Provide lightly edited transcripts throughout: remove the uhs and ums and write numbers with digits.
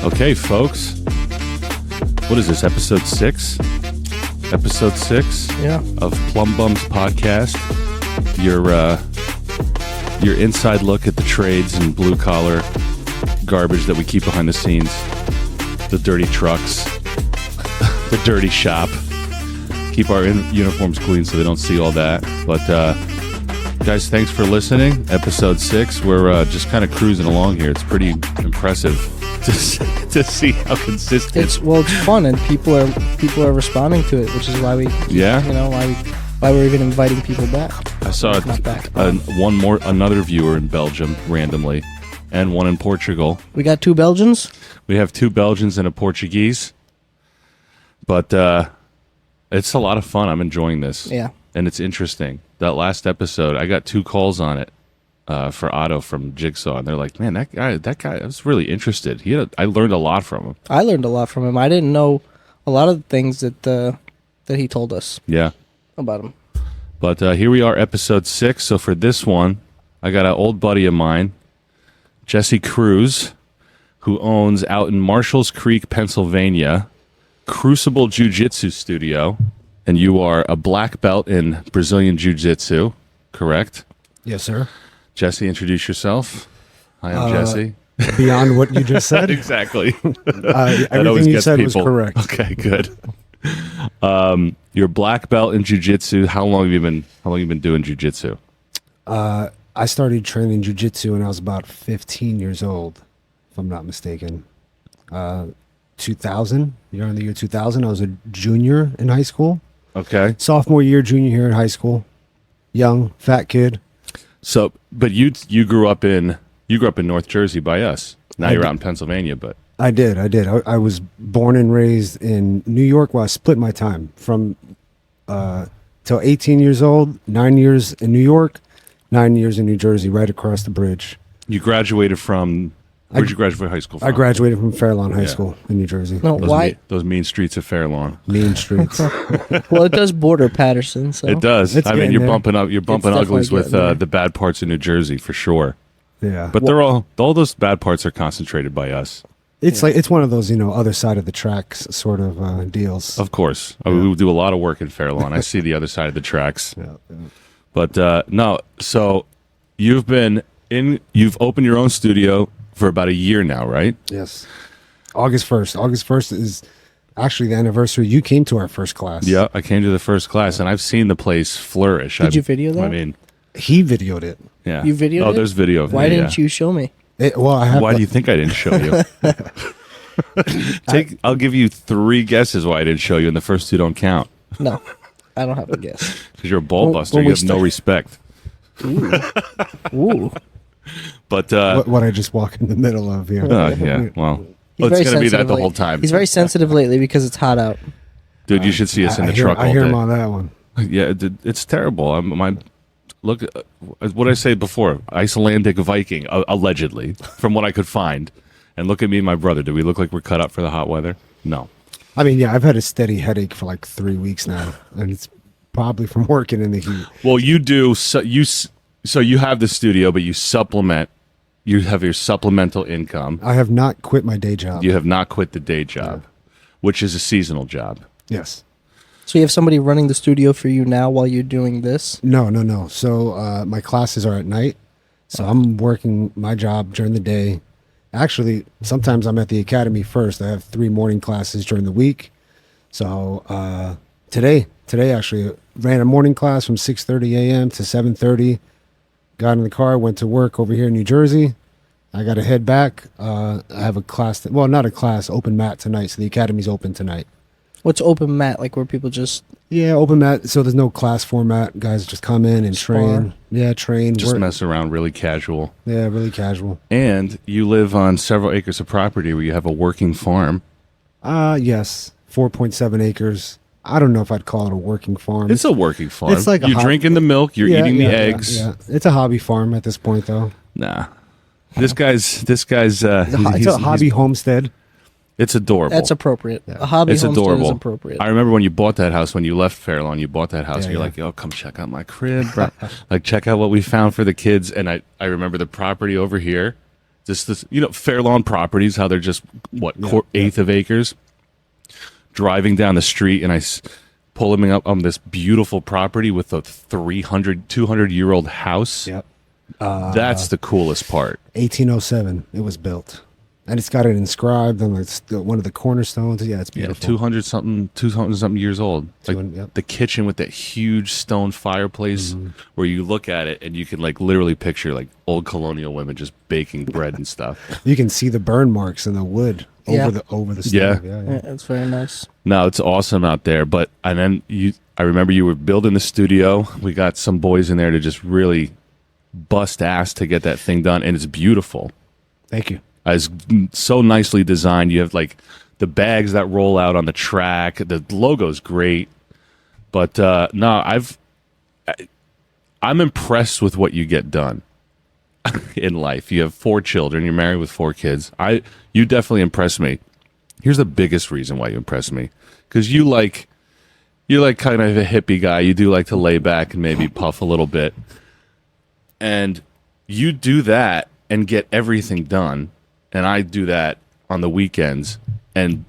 Okay, folks. What is this, episode 6? Episode 6 of Plum Bums Podcast. Your inside look at the trades and blue-collar garbage that we keep behind the scenes. The dirty trucks. The dirty shop. Keep our uniforms clean so they don't see all that. But, guys, thanks for listening. Episode 6. We're just kind of cruising along here. It's pretty impressive to see how consistent. It's fun, and people are responding to it, which is why why we're even inviting people back. I saw another viewer in Belgium randomly, and one in Portugal. We got 2 Belgians. We have 2 Belgians and a Portuguese, but it's a lot of fun. I'm enjoying this. Yeah, and it's interesting. That last episode, I got 2 calls on it. For Otto from Jigsaw, and they're like, "Man, that guy, I was really interested. I learned a lot from him. I learned a lot from him. I didn't know a lot of the things that he told us. Yeah, about him. But here we are, episode 6. So for this one, I got an old buddy of mine, Jesse Cruz, who owns out in Marshalls Creek, Pennsylvania, Crucible Jiu Jitsu Studio, and you are a black belt in Brazilian Jiu Jitsu, correct? Yes, sir. Jesse, introduce yourself. Hi, I'm Jesse. Beyond what you just said? Exactly. Everything you said was correct. Okay, good. You're black belt in jiu-jitsu. How long have you been doing jiu-jitsu? I started training jiu-jitsu when I was about 15 years old, if I'm not mistaken. 2000, in the year 2000, I was a junior in high school. Okay. Sophomore year, junior year in high school. Young, fat kid. So, but you grew up in North Jersey by us. Now you're out in Pennsylvania, but I did. I was born and raised in New York. Well, I split my time from till 18 years old, 9 years in New York, 9 years in New Jersey, right across the bridge. You graduated from where'd you graduate high school from? I graduated from Fairlawn High School in New Jersey. No, why? Those mean streets of Fairlawn. Mean streets. Well, it does border Patterson, so it does. It's you're there. bumping uglies with the bad parts of New Jersey for sure. Yeah, but they're all those bad parts are concentrated by us. It's like it's one of those other side of the tracks sort of deals. Of course, we do a lot of work in Fairlawn. I see the other side of the tracks. Yeah. But no, so you've opened your own studio for about a year now, right? Yes. August 1st. August 1st is actually the anniversary. You came to our first class. Yeah, I came to the first class, and I've seen the place flourish. Did you video that? I mean, he videoed it. Yeah. You videoed it? Oh, there's video of Why me, didn't you show me? Why do you think I didn't show you? I'll give you 3 guesses why I didn't show you, and the first 2 don't count. No, I don't have a guess. Because you're a ball buster. You have no respect. Ooh. But what I just walk in the middle of here. Yeah, well, it's going to be that the whole time. He's very sensitive lately because it's hot out. Dude, you should see us in the truck all day. I hear him on that one. Yeah, it's terrible. Look, what I say before, Icelandic Viking, allegedly, from what I could find. And look at me and my brother. Do we look like we're cut up for the hot weather? No. I mean, yeah, I've had a steady headache for like 3 weeks now, and it's probably from working in the heat. Well, you do. So you have the studio, but you supplement. You have your supplemental income. I have not quit my day job. You have not quit the day job, which is a seasonal job. Yes. So you have somebody running the studio for you now while you're doing this? No. So my classes are at night. So I'm working my job during the day. Actually, sometimes I'm at the academy first. I have 3 morning classes during the week. So today actually ran a morning class from 6:30 a.m. to 7:30. Got in the car, went to work over here in New Jersey. I got to head back. I have a class, not a class, open mat tonight. So the academy's open tonight. What's open mat? Like where people just... Yeah, open mat. So there's no class format. Guys just come in and train. Yeah, train. Just mess around, really casual. Yeah, really casual. And you live on several acres of property where you have a working farm. Yes. 4.7 acres. I don't know if I'd call it a working farm. It's a working farm. It's like you're drinking the milk, you're eating the eggs. Yeah. It's a hobby farm at this point, though. Nah. This guy's it's a hobby homestead. It's adorable. That's appropriate. A hobby It's homestead adorable. is appropriate. I remember when you bought that house, when you left Fairlawn, you bought that house. Yeah, You're yeah. like, yo, come check out my crib, bro. Like, check out what we found for the kids. And I remember the property over here, just this, Fairlawn properties, how they're just, eighth of acres. Driving down the street, and I pull him up on this beautiful property with a 200-year-old house. Yep. That's the coolest part. 1807 it was built, and it's got it inscribed on one of the cornerstones. Yeah, it's Yeah, beautiful. 200 something years old. Like 200, yep. the kitchen with that huge stone fireplace where you look at it and you can like literally picture like old colonial women just baking bread and stuff. You can see the burn marks in the wood Yeah. over the Yeah. stove. Yeah. Yeah, it's very nice. No, it's awesome out there. But and then I remember you were building the studio. We got some boys in there to just really bust ass to get that thing done, and it's beautiful. Thank you. It's so nicely designed. You have like the bags that roll out on the track. The logo's great, but no, I'm impressed with what you get done in life. You have 4 children. You're married with 4 kids. You definitely impress me. Here's the biggest reason why you impress me, because you're like kind of a hippie guy. You do like to lay back and maybe puff a little bit, and you do that and get everything done. And I do that on the weekends and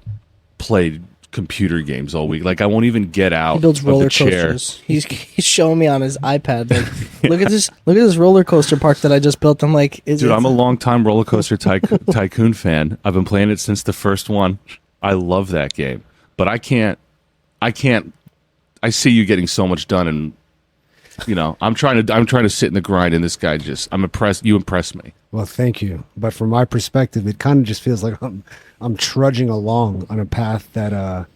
play computer games all week. Like I won't even get out He builds of roller the chair. coasters. He's showing me on his iPad. Like, look at this roller coaster park that I just built. I'm like, Dude, I'm a long-time roller coaster tycoon fan. I've been playing it since the first one. I love that game, but I can't. I see you getting so much done, and I'm trying to sit in the grind, and this guy I'm impressed. You impress me. Well, thank you. But from my perspective, it kind of just feels like I'm trudging along on a path that I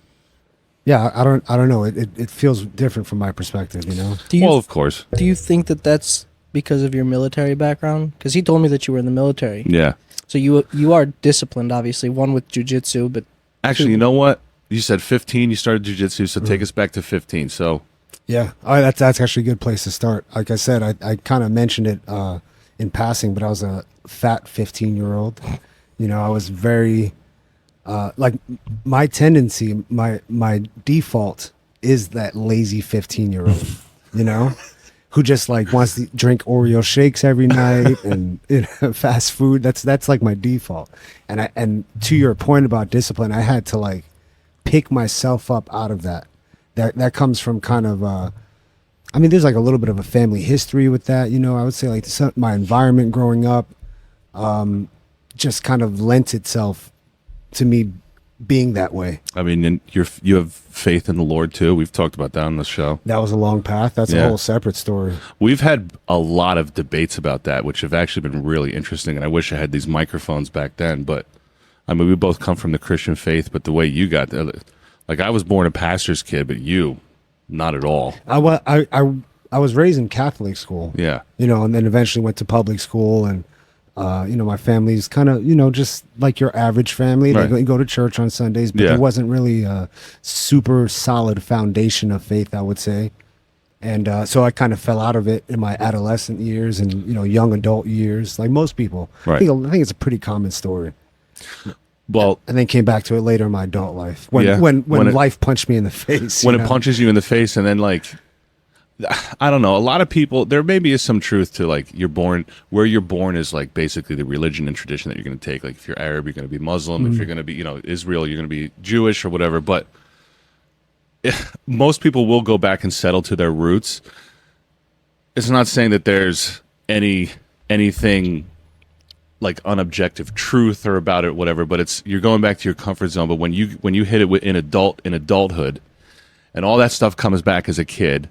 don't know. It feels different from my perspective, Well, of course. Do you think that that's because of your military background? Because he told me that you were in the military. Yeah. So you are disciplined, obviously. One with jiu-jitsu, but Actually, you know what? You said 15. You started jiu-jitsu, so take us back to 15. So Yeah, that's actually a good place to start. Like I said, I kind of mentioned it in passing, but I was a fat 15-year-old. I was very like my tendency, my default is that lazy 15-year-old, who just like wants to drink Oreo shakes every night and fast food. That's like my default. And to your point about discipline, I had to like pick myself up out of that. That comes from kind of there's like a little bit of a family history with that. I would say like my environment growing up just kind of lent itself to me being that way. I mean, and you have faith in the Lord too. We've talked about that on the show. That was a long path. That's Yeah. a whole separate story. We've had a lot of debates about that, which have actually been really interesting. And I wish I had these microphones back then. But I mean, we both come from the Christian faith. But the way you got there, like I was born a pastor's kid, but you, not at all. I was raised in Catholic school. Yeah. And then eventually went to public school, and my family's kind of just like your average family. Right. They go to church on Sundays, but Yeah. there wasn't really a super solid foundation of faith, I would say. And so I kind of fell out of it in my adolescent years and young adult years, like most people. Right. I think it's a pretty common story. Well, And then came back to it later in my adult life when Yeah. when When it- life punched me in the face. when it punches you in the face, and then like, I don't know. A lot of people, there maybe is some truth to like where you're born is like basically the religion and tradition that you're going to take. Like if you're Arab, you're going to be Muslim. If you're going to be, Israel, you're going to be Jewish or whatever. But most people will go back and settle to their roots. It's not saying that there's anything like unobjective truth or about it, whatever. But you're going back to your comfort zone. But when you hit it in adulthood, and all that stuff comes back as a kid.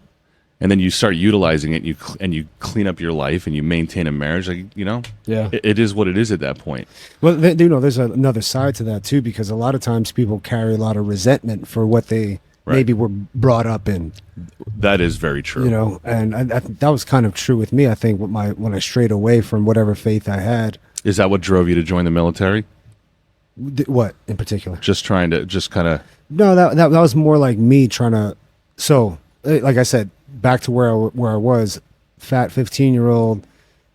And then you start utilizing it, and you clean up your life, and you maintain a marriage. Like Yeah. it is what it is at that point. Well, there's another side to that too, because a lot of times people carry a lot of resentment for what they Right. maybe were brought up in. That is very true. And that was kind of true with me. I think when I strayed away from whatever faith I had. Is that what drove you to join the military? What in particular? Just trying to kind of. No, that was more like me trying to. So, like I said, back to where I was, fat 15-year-old,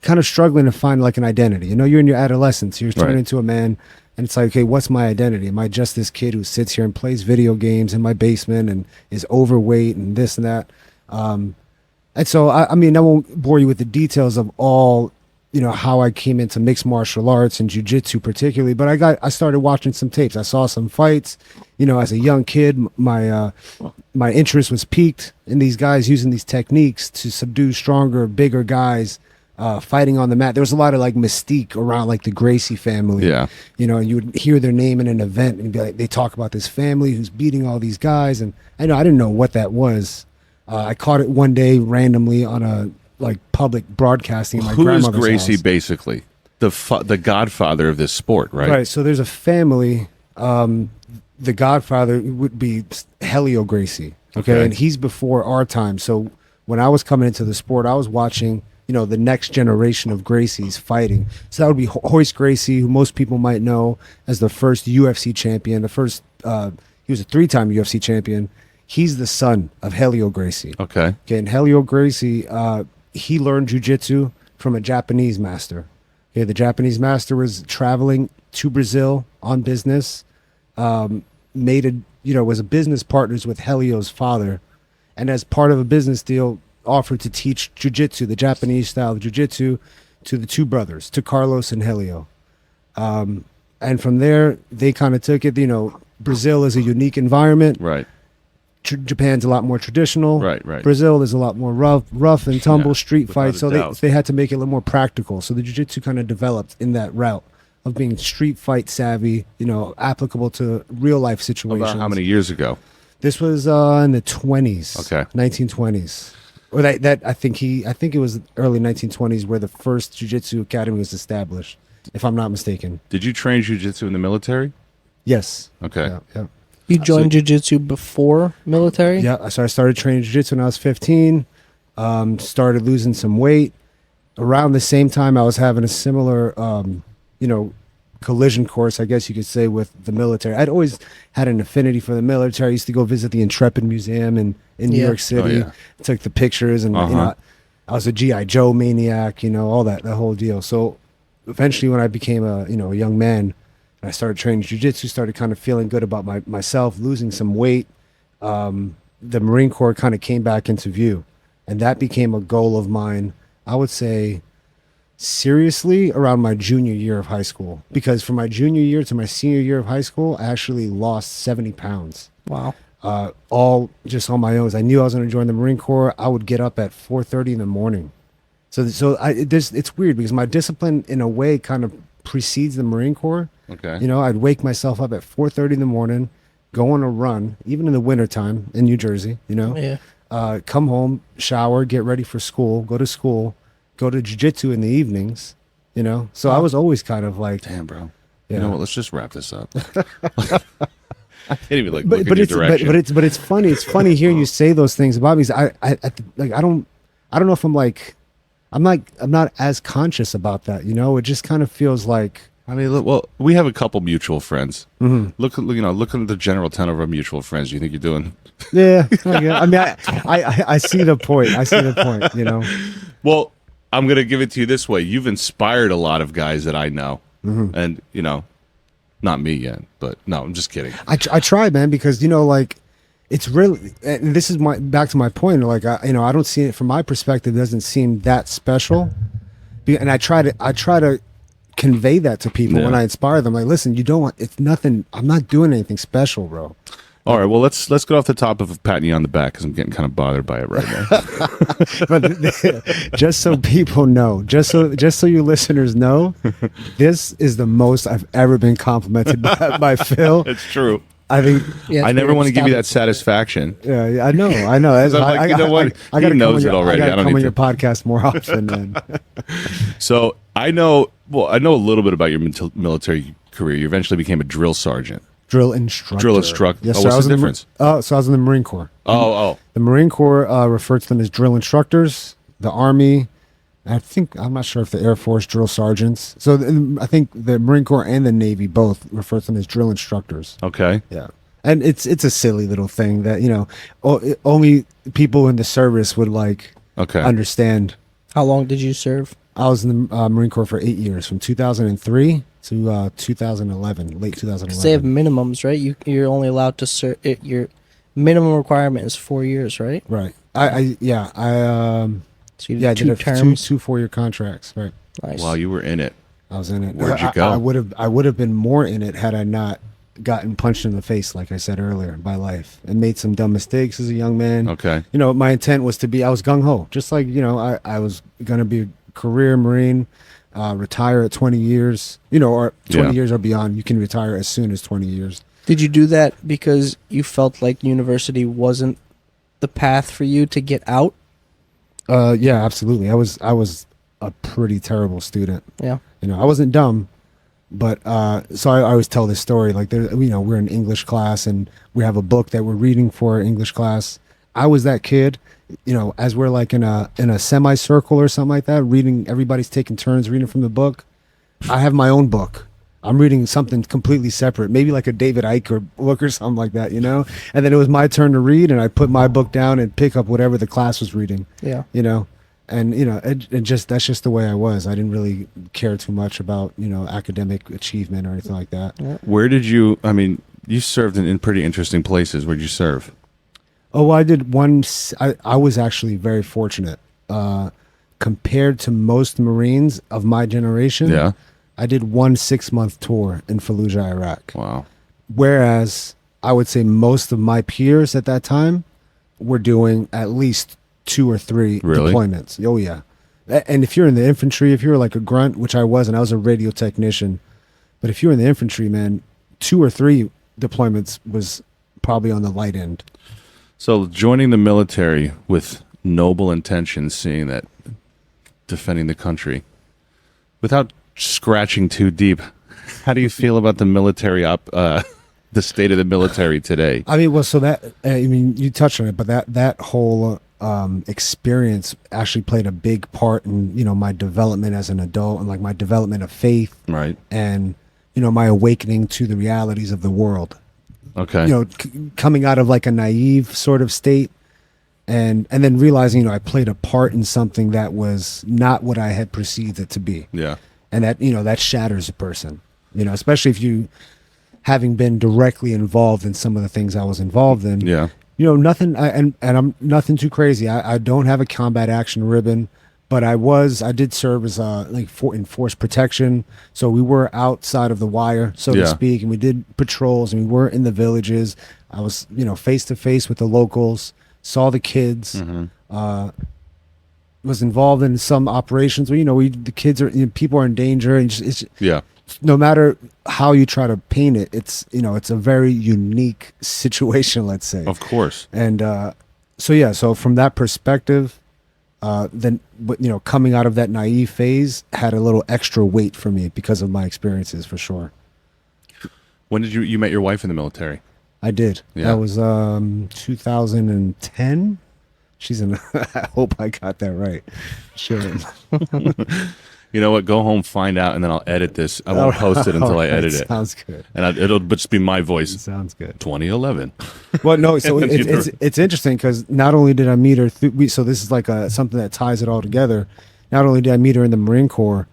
kind of struggling to find like an identity. You're in your adolescence. You're turning Right. into a man, And it's like, okay, what's my identity? Am I just this kid who sits here and plays video games in my basement and is overweight and this and that? And so, I mean, I won't bore you with the details of all, how I came into mixed martial arts and jiu-jitsu particularly, but I started watching some tapes. I saw some fights, as a young kid, my interest was piqued in these guys using these techniques to subdue stronger, bigger guys, fighting on the mat. There was a lot of like mystique around like the Gracie family. Yeah. You would hear their name in an event and be like, they talk about this family who's beating all these guys. And I didn't know what that was. I caught it one day randomly on a like public broadcasting in my grandmother's house. Who is Gracie basically? The godfather of this sport, right? Right. So there's a family, the godfather would be Helio Gracie. Okay. And he's before our time. So when I was coming into the sport, I was watching the next generation of Gracies fighting. So that would be Hoist Gracie, who most people might know as the first UFC champion. He was a 3-time UFC champion. He's the son of Helio Gracie. Okay. And Helio Gracie, he learned jiu-jitsu from a Japanese master. Okay. The Japanese master was traveling to Brazil on business, was a business partners with Helio's father. And as part of a business deal, offered to teach jiu-jitsu, the Japanese style of jiu-jitsu, to the two brothers, to Carlos and Helio. And from there, they kind of took it, Brazil is a unique environment. Right. Japan's a lot more traditional. Right. Brazil is a lot more rough and tumble, street fights. So they had to make it a little more practical. So the jiu-jitsu kind of developed in that route of being street fight savvy, applicable to real life situations. About how many years ago? This was in the 20s. Okay. 1920s. Or that I think it was early 1920s where the first jiu-jitsu academy was established, if I'm not mistaken. Did you train jiu-jitsu in the military? Yes. Okay. Yeah. You joined jiu-jitsu before military? Yeah, so I started training jiu-jitsu when I was 15, started losing some weight. Around the same time, I was having a similar, collision course, I guess you could say, with the military. I'd always had an affinity for the military. I used to go visit the Intrepid Museum in New York City. Took the pictures, and I was a G.I. Joe maniac, all that whole deal. So eventually when I became a young man, and I started training jiu-jitsu, started kind of feeling good about myself, losing some weight, the Marine Corps kind of came back into view. And that became a goal of mine, I would say, seriously around my junior year of high school, because from my junior year to my senior year of high school, I actually lost 70 pounds. Wow. All just on my own. I knew I was going to join the Marine Corps. I would get up at 4:30 in the morning. So it's weird because my discipline in a way kind of precedes the Marine Corps. Okay. I'd wake myself up at 4:30 in the morning, go on a run, even in the wintertime in New Jersey, come home, shower, get ready for school, go to school, go to jiu-jitsu in the evenings, So I was always kind of like, damn, bro. Yeah. You know what? Let's just wrap this up. I can't even look in your direction. But it's funny. It's funny hearing you say those things about me. I don't know if I'm not as conscious about that. It just kind of feels like. I mean, look, we have a couple mutual friends. Mm-hmm. Look at the general tenor of our mutual friends. You think you're doing? Yeah. I mean, I see the point. Well, I'm going to give it to you this way. You've inspired a lot of guys that I know. Mm-hmm. And, not me yet, but no, I'm just kidding. I try, man, because, it's really, and this is back to my point. Like, I don't see it from my perspective. It doesn't seem that special. And I try to convey that to people when I inspire them. Like, listen, it's nothing. I'm not doing anything special, bro. All right, well, let's get off the top of patting you on the back because I'm getting kind of bothered by it right now. But just so people know, just so you listeners know, this is the most I've ever been complimented by Phil. It's true. I think I never want to give you that satisfaction. Yeah, I know. I'm like, you know what? He knows it already. I don't come on your podcast more often, man. So I know a little bit about your military career. You eventually became a drill sergeant. Drill instructor. Yes, sir. What's the difference? So I was in the Marine Corps. Oh. The Marine Corps refers to them as drill instructors. The Army, I'm not sure if the Air Force drill sergeants. So I think the Marine Corps and the Navy both refer to them as drill instructors. Okay. Yeah. And it's a silly little thing that, only people in the service would understand. How long did you serve? I was in the Marine Corps for 8 years, from 2003 to 2011, late 2011. They have minimums, right? You're only allowed to serve. Your minimum requirement is 4 years, right? Right. So you did did terms. two 4-year contracts. Right. Nice. While you were in it. I was in it. Where'd you go? I would have been more in it had I not gotten punched in the face, like I said earlier, by life, and made some dumb mistakes as a young man. Okay. My intent was I was gung ho, just like I was gonna be a career Marine, retire at 20 years, or 20 years or beyond. You can retire as soon as 20 years. Did you do that because you felt like university wasn't the path for you to get out? Yeah, absolutely. I was a pretty terrible student. Yeah. I wasn't dumb, but so I always tell this story. Like, we're in English class and we have a book that we're reading for English class. I was that kid, as we're like in a semicircle or something like that, reading. Everybody's taking turns reading from the book. I have my own book. I'm reading something completely separate, maybe like a David Icke book or something like that, And then it was my turn to read, and I put my book down and pick up whatever the class was reading. Yeah. And that's just the way I was. I didn't really care too much about academic achievement or anything like that. Yeah. Where did you? I mean, you served in pretty interesting places. Where'd you serve? Oh, I did one. I was actually very fortunate compared to most Marines of my generation. Yeah. I did one 6-month tour in Fallujah, Iraq. Wow. Whereas I would say most of my peers at that time were doing at least 2 or 3 Really? deployments. Oh yeah. And if you're in the infantry, if you're like a grunt, which I was, and I was a radio technician, but if you're in the infantry, man, 2 or 3 deployments was probably on the light end. So joining the military with noble intentions, seeing that defending the country, without scratching too deep, how do you feel about the military the state of the military today? I mean, well, so you touched on it, but that whole experience actually played a big part in my development as an adult, and like my development of faith, Right. And my awakening to the realities of the world. Okay. Coming out of like a naive sort of state, and then realizing I played a part in something that was not what I had perceived it to be. Yeah. And that that shatters a person, especially if you, having been directly involved in some of the things I was involved in. Yeah. Nothing, and I'm nothing too crazy. I don't have a combat action ribbon, but I did serve as in force protection. So we were outside of the wire, so to speak, and we did patrols, and we were in the villages. I was, face to face with the locals, saw the kids, was involved in some operations where, the kids are, people are in danger, and it's no matter how you try to paint it, it's it's a very unique situation, let's say. Of course. And so from that perspective, then coming out of that naive phase had a little extra weight for me because of my experiences, for sure. When did you met your wife in the military? I did. Yeah. That was 2010. She's in. I hope I got that right. Sure. You know what? Go home, find out, and then I'll edit this. I won't post it until I edit it. Sounds good. And it'll just be my voice. Sounds good. 2011. Well, no. So it's interesting because not only did I meet her, so this is like something that ties it all together. Not only did I meet her in the Marine Corps,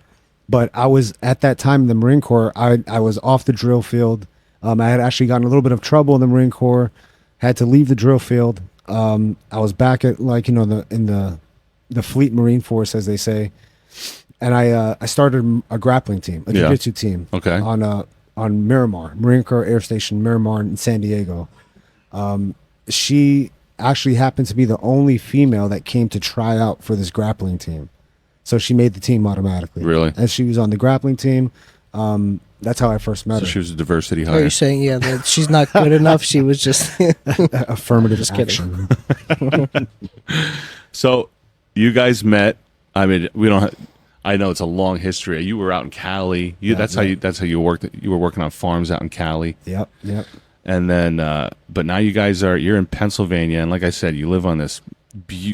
but I was at that time in the Marine Corps. I was off the drill field. I had actually gotten a little bit of trouble in the Marine Corps. Had to leave the drill field. I was back at in the Fleet Marine Force, as they say, and I started a grappling team, a jiu-jitsu team, Okay. on Miramar, Marine Corps Air Station Miramar in San Diego. She actually happened to be the only female that came to try out for this grappling team, so she made the team automatically. Really? And she was on the grappling team. That's how I first met So her. she was a diversity Are hire. you saying that she's not good enough? She was just Affirmative Just action. So you guys met. I mean, we don't. I know it's a long history. You were out in Cali. That's how you worked. You were working on farms out in Cali. Yep. And then, but now you're in Pennsylvania, and like I said, you live on this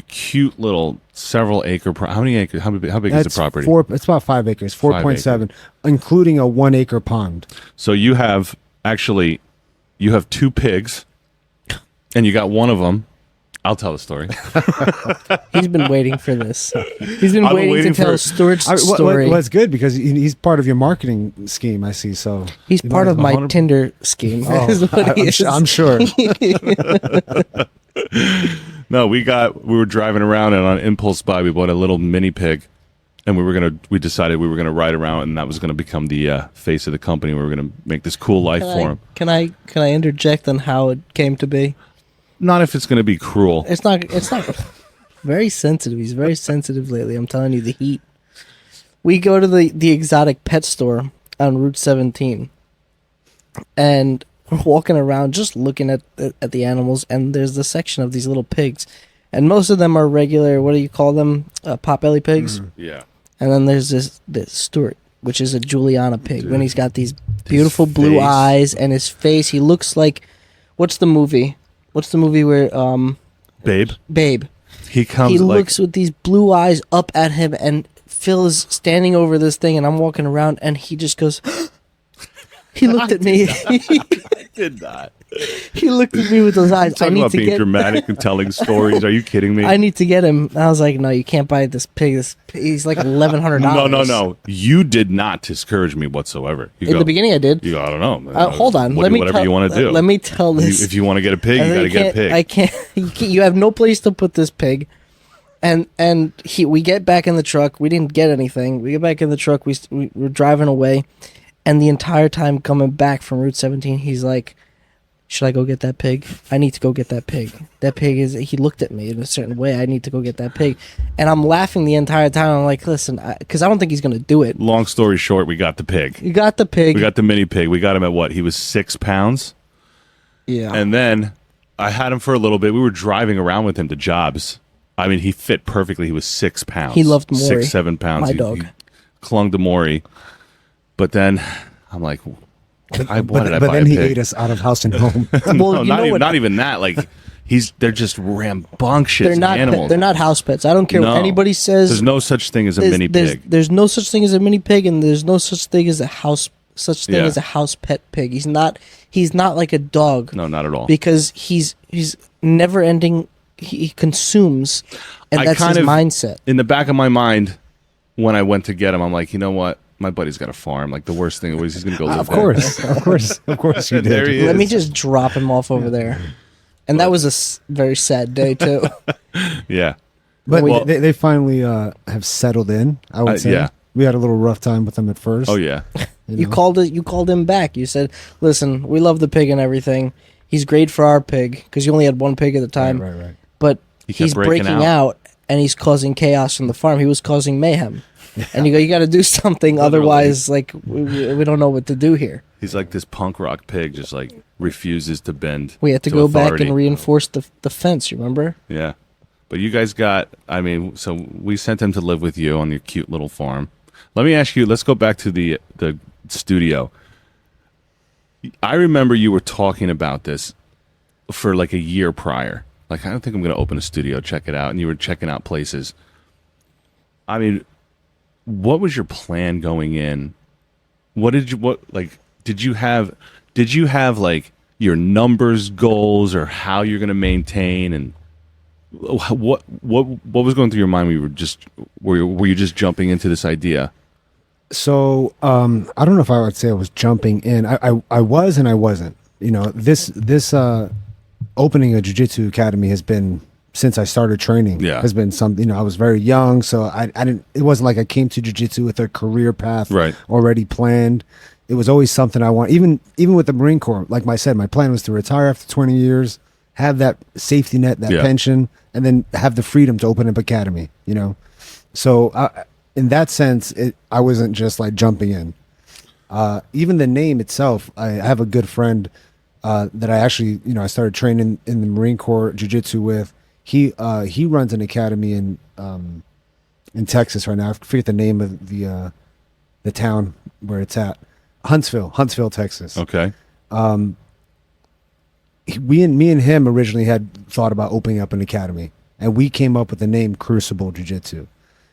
cute little several acre. How many acres? How big is the property? It's about 5 acres, 4.7, including a 1 acre pond. So you have 2 pigs, and you got one of them I'll tell the story. He's been waiting for this. He's been I've been waiting waiting to tell for- Stewart's story. Well, it's good because he's part of your markening scheme. I see. So He's you part know, of my 100 Tinder scheme. Oh, is what he is. I'm sure. No, we were driving around, and on impulse buy, we bought a little mini pig, and we decided we were gonna ride around, and that was gonna become the face of the company. We were gonna make this cool life for him. Can I interject on how it came to be? Not if it's gonna be cruel. It's not very sensitive. He's very sensitive lately. I'm telling you, the heat. We go to the exotic pet store on Route 17, and we're walking around just looking at the animals, and there's the section of these little pigs, and most of them are regular. What do you call them? Potbelly pigs. Yeah. And then there's this Stewart, which is a Juliana pig. Dude. When he's got these beautiful blue face. eyes and his face, he looks like, what's the movie? What's the movie where Babe. Babe? He comes He like looks with these blue eyes up at him, and Phil is standing over this thing, and I'm walking around, and he just goes. He looked at me. I did not. He looked at me with those eyes. I Talking need about to being get. dramatic and telling stories. Are you kidding me? I need to get him. I was like, no, you can't buy this pig. He's like $1,100. No. You did not discourage me whatsoever. In the beginning, I did. You go, I don't know. Hold on. Let Let me whatever tell, you want to do. Let me tell this. If you want to get a pig, you got to get a pig. I can't. You have no place to put this pig. And we get back in the truck. We didn't get anything. We get back in the truck. We're driving away, and the entire time coming back from Route 17, he's like, "Should I go get that pig? I need to go get that pig. That pig is." He looked at me in a certain way. I need to go get that pig, and I'm laughing the entire time. I'm like, "Listen," because I don't think he's gonna do it. Long story short, we got the pig. You got the pig. We got the mini pig. We got him at what? He was 6 pounds. Yeah. And then I had him for a little bit. We were driving around with him to jobs. I mean, he fit perfectly. He was 6 pounds. He loved Maury, 6, 7 pounds. my dog. He clung to Maury. But then I'm like, why did I but buy then a he pig? ate us out of house and home. Well, No, you know what? not even that. Like they're just rambunctious They're not. animals. They're not house pets. I don't care No. what anybody says. There's no such thing as a mini pig. There's no such thing as a mini pig, and there's no such thing as a house Yeah. as a house pet pig. He's not like a dog. No, not at all. Because he's never ending. He consumes, and I that's kind his of- mindset. In the back of my mind, when I went to get him, I'm like, you know what? My buddy's got a farm. Like the worst thing was he's going to go live Of there. course you did. There he is. Let me just drop him off over there. And that was a very sad day too. Yeah. But Well- they finally have settled in. I would say. yeah. We had a little rough time with them at first. Oh yeah. You know? called him back. You said, "Listen, we love the pig and everything. He's great for our pig because you only had one pig at the time. Right. But He kept he's breaking breaking out and he's causing chaos from the farm. He was causing mayhem." And you got to do something, otherwise, like we don't know what to do here. He's like this punk rock pig, just like refuses to bend. We had to go back authority. and reinforce the fence. You remember? Yeah. But you guys got, I mean, so we sent him to live with you on your cute little farm. Let me ask you, let's go back to the studio. I remember you were talking about this for like a year prior. Like, I don't think I'm going to open a studio, check it out. And you were checking out places. I mean, what was your plan going in? Did you have like your numbers goals or how you're going to maintain, and what was going through your mind when you were you just jumping into this idea? So I don't know if I would say I was jumping in. I was and I wasn't. You know, this opening a jiu-jitsu academy has been, since I started training, has been something. You know, I was very young, so I didn't. It wasn't like I came to jiu-jitsu with a career path already planned. It was always something I want. Even with the Marine Corps, like I said, my plan was to retire after 20 years, have that safety net, that pension, and then have the freedom to open up academy. You know, so in that sense, I wasn't just like jumping in. Even the name itself, I have a good friend that I actually, you know, I started training in the Marine Corps jiu-jitsu with. He runs an academy in Texas right now. I forget the name of the town where it's at. Huntsville, Texas. Okay. Me and him originally had thought about opening up an academy, and we came up with the name Crucible Jiu Jitsu.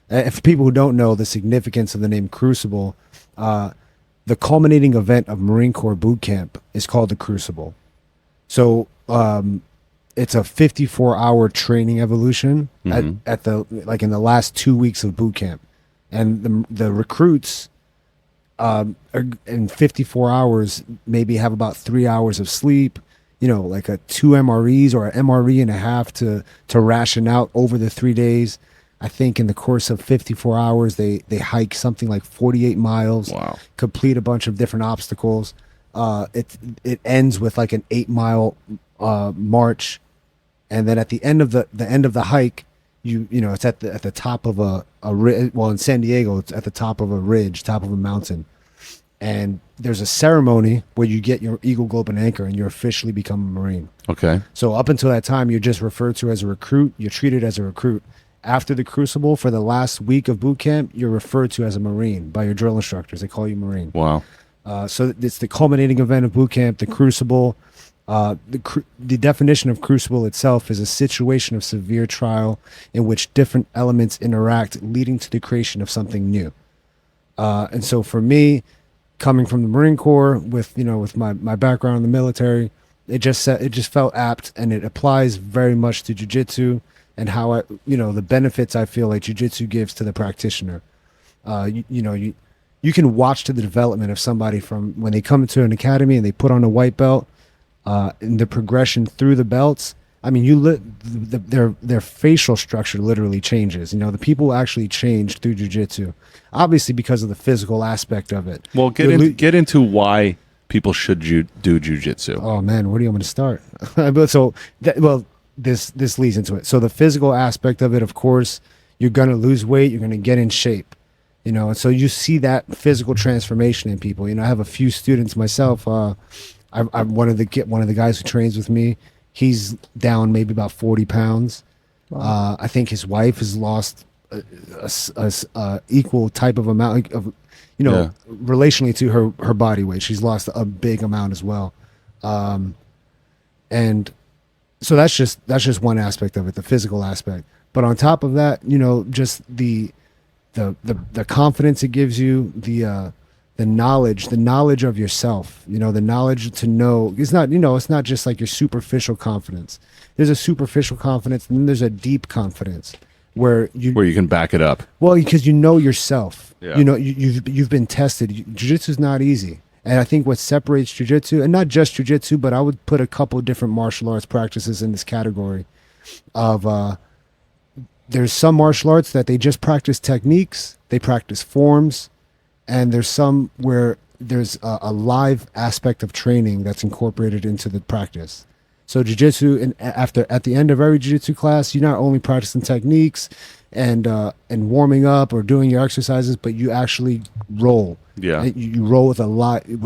And for people who don't know the significance of the name Crucible, the culminating event of Marine Corps boot camp is called the Crucible. So it's a 54-hour training evolution at the like in the last 2 weeks of boot camp, and the recruits are in 54 hours maybe have about 3 hours of sleep, like a 2 MREs or an MRE and a half to ration out over the 3 days. I think in the course of 54 hours they hike something like 48 miles. Wow. Complete a bunch of different obstacles. It ends with like an 8-mile march, and then at the end of the hike, it's at the top of a in San Diego it's at the top of a ridge, top of a mountain, and there's a ceremony where you get your Eagle, Globe, and Anchor, and you officially become a Marine. Okay. So up until that time, you're just referred to as a recruit. You're treated as a recruit. After the Crucible, for the last week of boot camp, you're referred to as a Marine by your drill instructors. They call you Marine. Wow. So it's the culminating event of boot camp, the Crucible. The definition of Crucible itself is a situation of severe trial in which different elements interact, leading to the creation of something new. And so for me, coming from the Marine Corps, with my background in the military, it just felt apt, and it applies very much to jiu-jitsu and how the benefits I feel like jiu-jitsu gives to the practitioner. You can watch to the development of somebody from when they come into an academy and they put on a white belt, and the progression through the belts. I mean, their facial structure literally changes. The people actually change through jiu-jitsu, obviously because of the physical aspect of it. Well, get into why people should do jiu-jitsu. Oh man, where do you want me to start? This leads into it. So the physical aspect of it, of course, you're gonna lose weight, you're gonna get in shape. And so you see that physical transformation in people. I have a few students myself. I'm one of the guys who trains with me. He's down maybe about 40 pounds. Wow. I think his wife has lost a equal type of amount of, relationally to her body weight. She's lost a big amount as well. And so that's just one aspect of it, the physical aspect. But on top of that, just the confidence it gives you, the knowledge of yourself, the knowledge to know. It's not just like your superficial confidence. There's a superficial confidence, and then there's a deep confidence where you can back it up. Well, because you know yourself. Yeah. You've been tested. Jiu-jitsu is not easy. And I think what separates jiu-jitsu, and not just jiu-jitsu, but I would put a couple different martial arts practices in this category of there's some martial arts that they just practice techniques, they practice forms, and there's some where there's a live aspect of training that's incorporated into the practice. So jiu-jitsu, at the end of every jiu-jitsu class, you're not only practicing techniques and warming up or doing your exercises, but you actually roll. Yeah, you roll with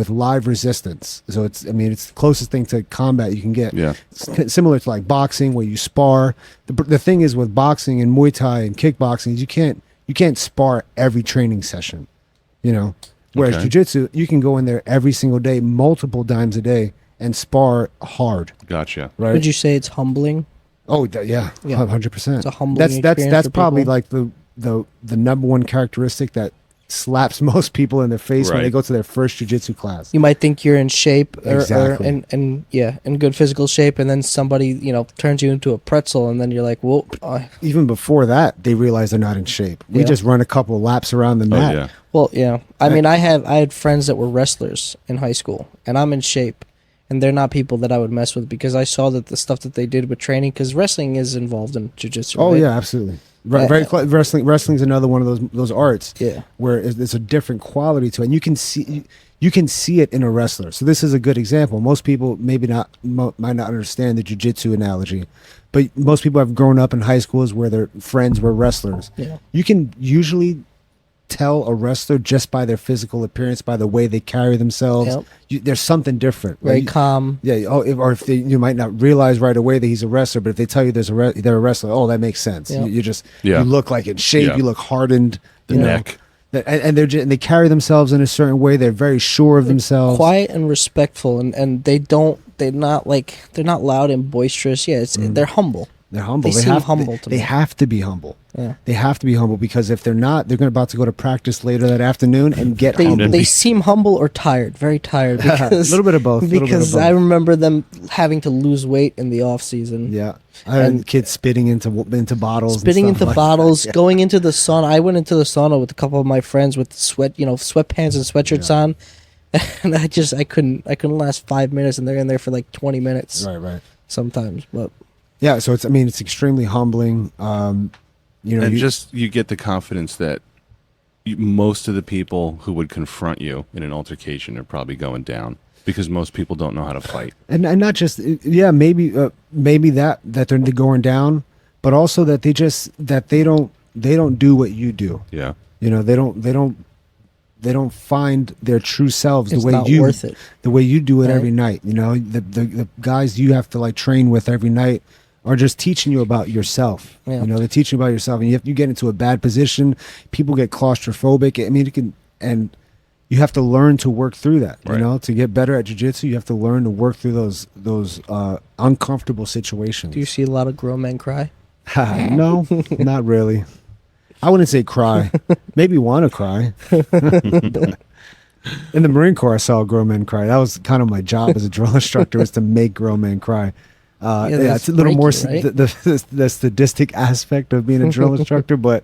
live resistance. So it's the closest thing to combat you can get. Yeah, it's similar to like boxing where you spar. The thing is with boxing and Muay Thai and kickboxing is you can't spar every training session. Whereas jiu-jitsu, you can go in there every single day, multiple times a day, and spar hard. Gotcha. Right? Would you say it's humbling? Oh yeah, 100%. It's a humbling experience that's for probably people. like the number one characteristic that slaps most people in the face when they go to their first jiu-jitsu class. You might think you're in shape Exactly. or in good physical shape, and then somebody turns you into a pretzel, and then you're like, whoa. Even before that, they realize they're not in shape. We just run a couple laps around the mat. Yeah. Well, yeah. I mean, I had friends that were wrestlers in high school, and I'm in shape, and they're not people that I would mess with because I saw that the stuff that they did with training, because wrestling is involved in jiu-jitsu. Oh right? yeah, absolutely. Wrestling's another one of those arts. Yeah. Where there's a different quality to it, and you can see it in a wrestler. So this is a good example. Most people might not understand the jiu-jitsu analogy, but most people have grown up in high schools where their friends were wrestlers. Yeah. You can usually tell a wrestler just by their physical appearance, by the way they carry themselves. Yep. There's something different. Very right? calm. Yeah. Or if you might not realize right away that he's a wrestler, but if they tell you they're a wrestler, that makes sense. Yep. You look like in shape. Yeah. You look hardened. The neck. And they carry themselves in a certain way. They're very sure of themselves. Quiet and respectful, and they're not loud and boisterous. Yeah, they're humble. They're humble. They seem humble to me. They have to be humble. Yeah. They have to be humble because if they're not, they're about to go to practice later that afternoon and get humble. They seem humble or tired, very tired. Because, a little bit of both. Because I remember them having to lose weight in the off season. Yeah, I had kids spitting into bottles, spitting and stuff into bottles, going into the sauna. I went into the sauna with a couple of my friends with sweatpants and sweatshirts on, and I couldn't last 5 minutes, and they're in there for like 20 minutes. Right. Sometimes, but yeah. So it's extremely humbling. You get the confidence that most of the people who would confront you in an altercation are probably going down because most people don't know how to fight. And not just maybe that they're going down, but also that they don't do what you do. Yeah. They don't find their true selves it's the way not you worth it. The way you do it Right. every night. The guys you have to like train with every night are just teaching you about yourself. Yeah. They're teaching you about yourself, and you get into a bad position. People get claustrophobic. I mean, and you have to learn to work through that. Right. To get better at jiu-jitsu, you have to learn to work through those uncomfortable situations. Do you see a lot of grown men cry? No, not really. I wouldn't say cry. Maybe want to cry. In the Marine Corps, I saw grown men cry. That was kind of my job as a drill instructor, was to make grown men cry. It's a little more right? the sadistic aspect of being a drill instructor, but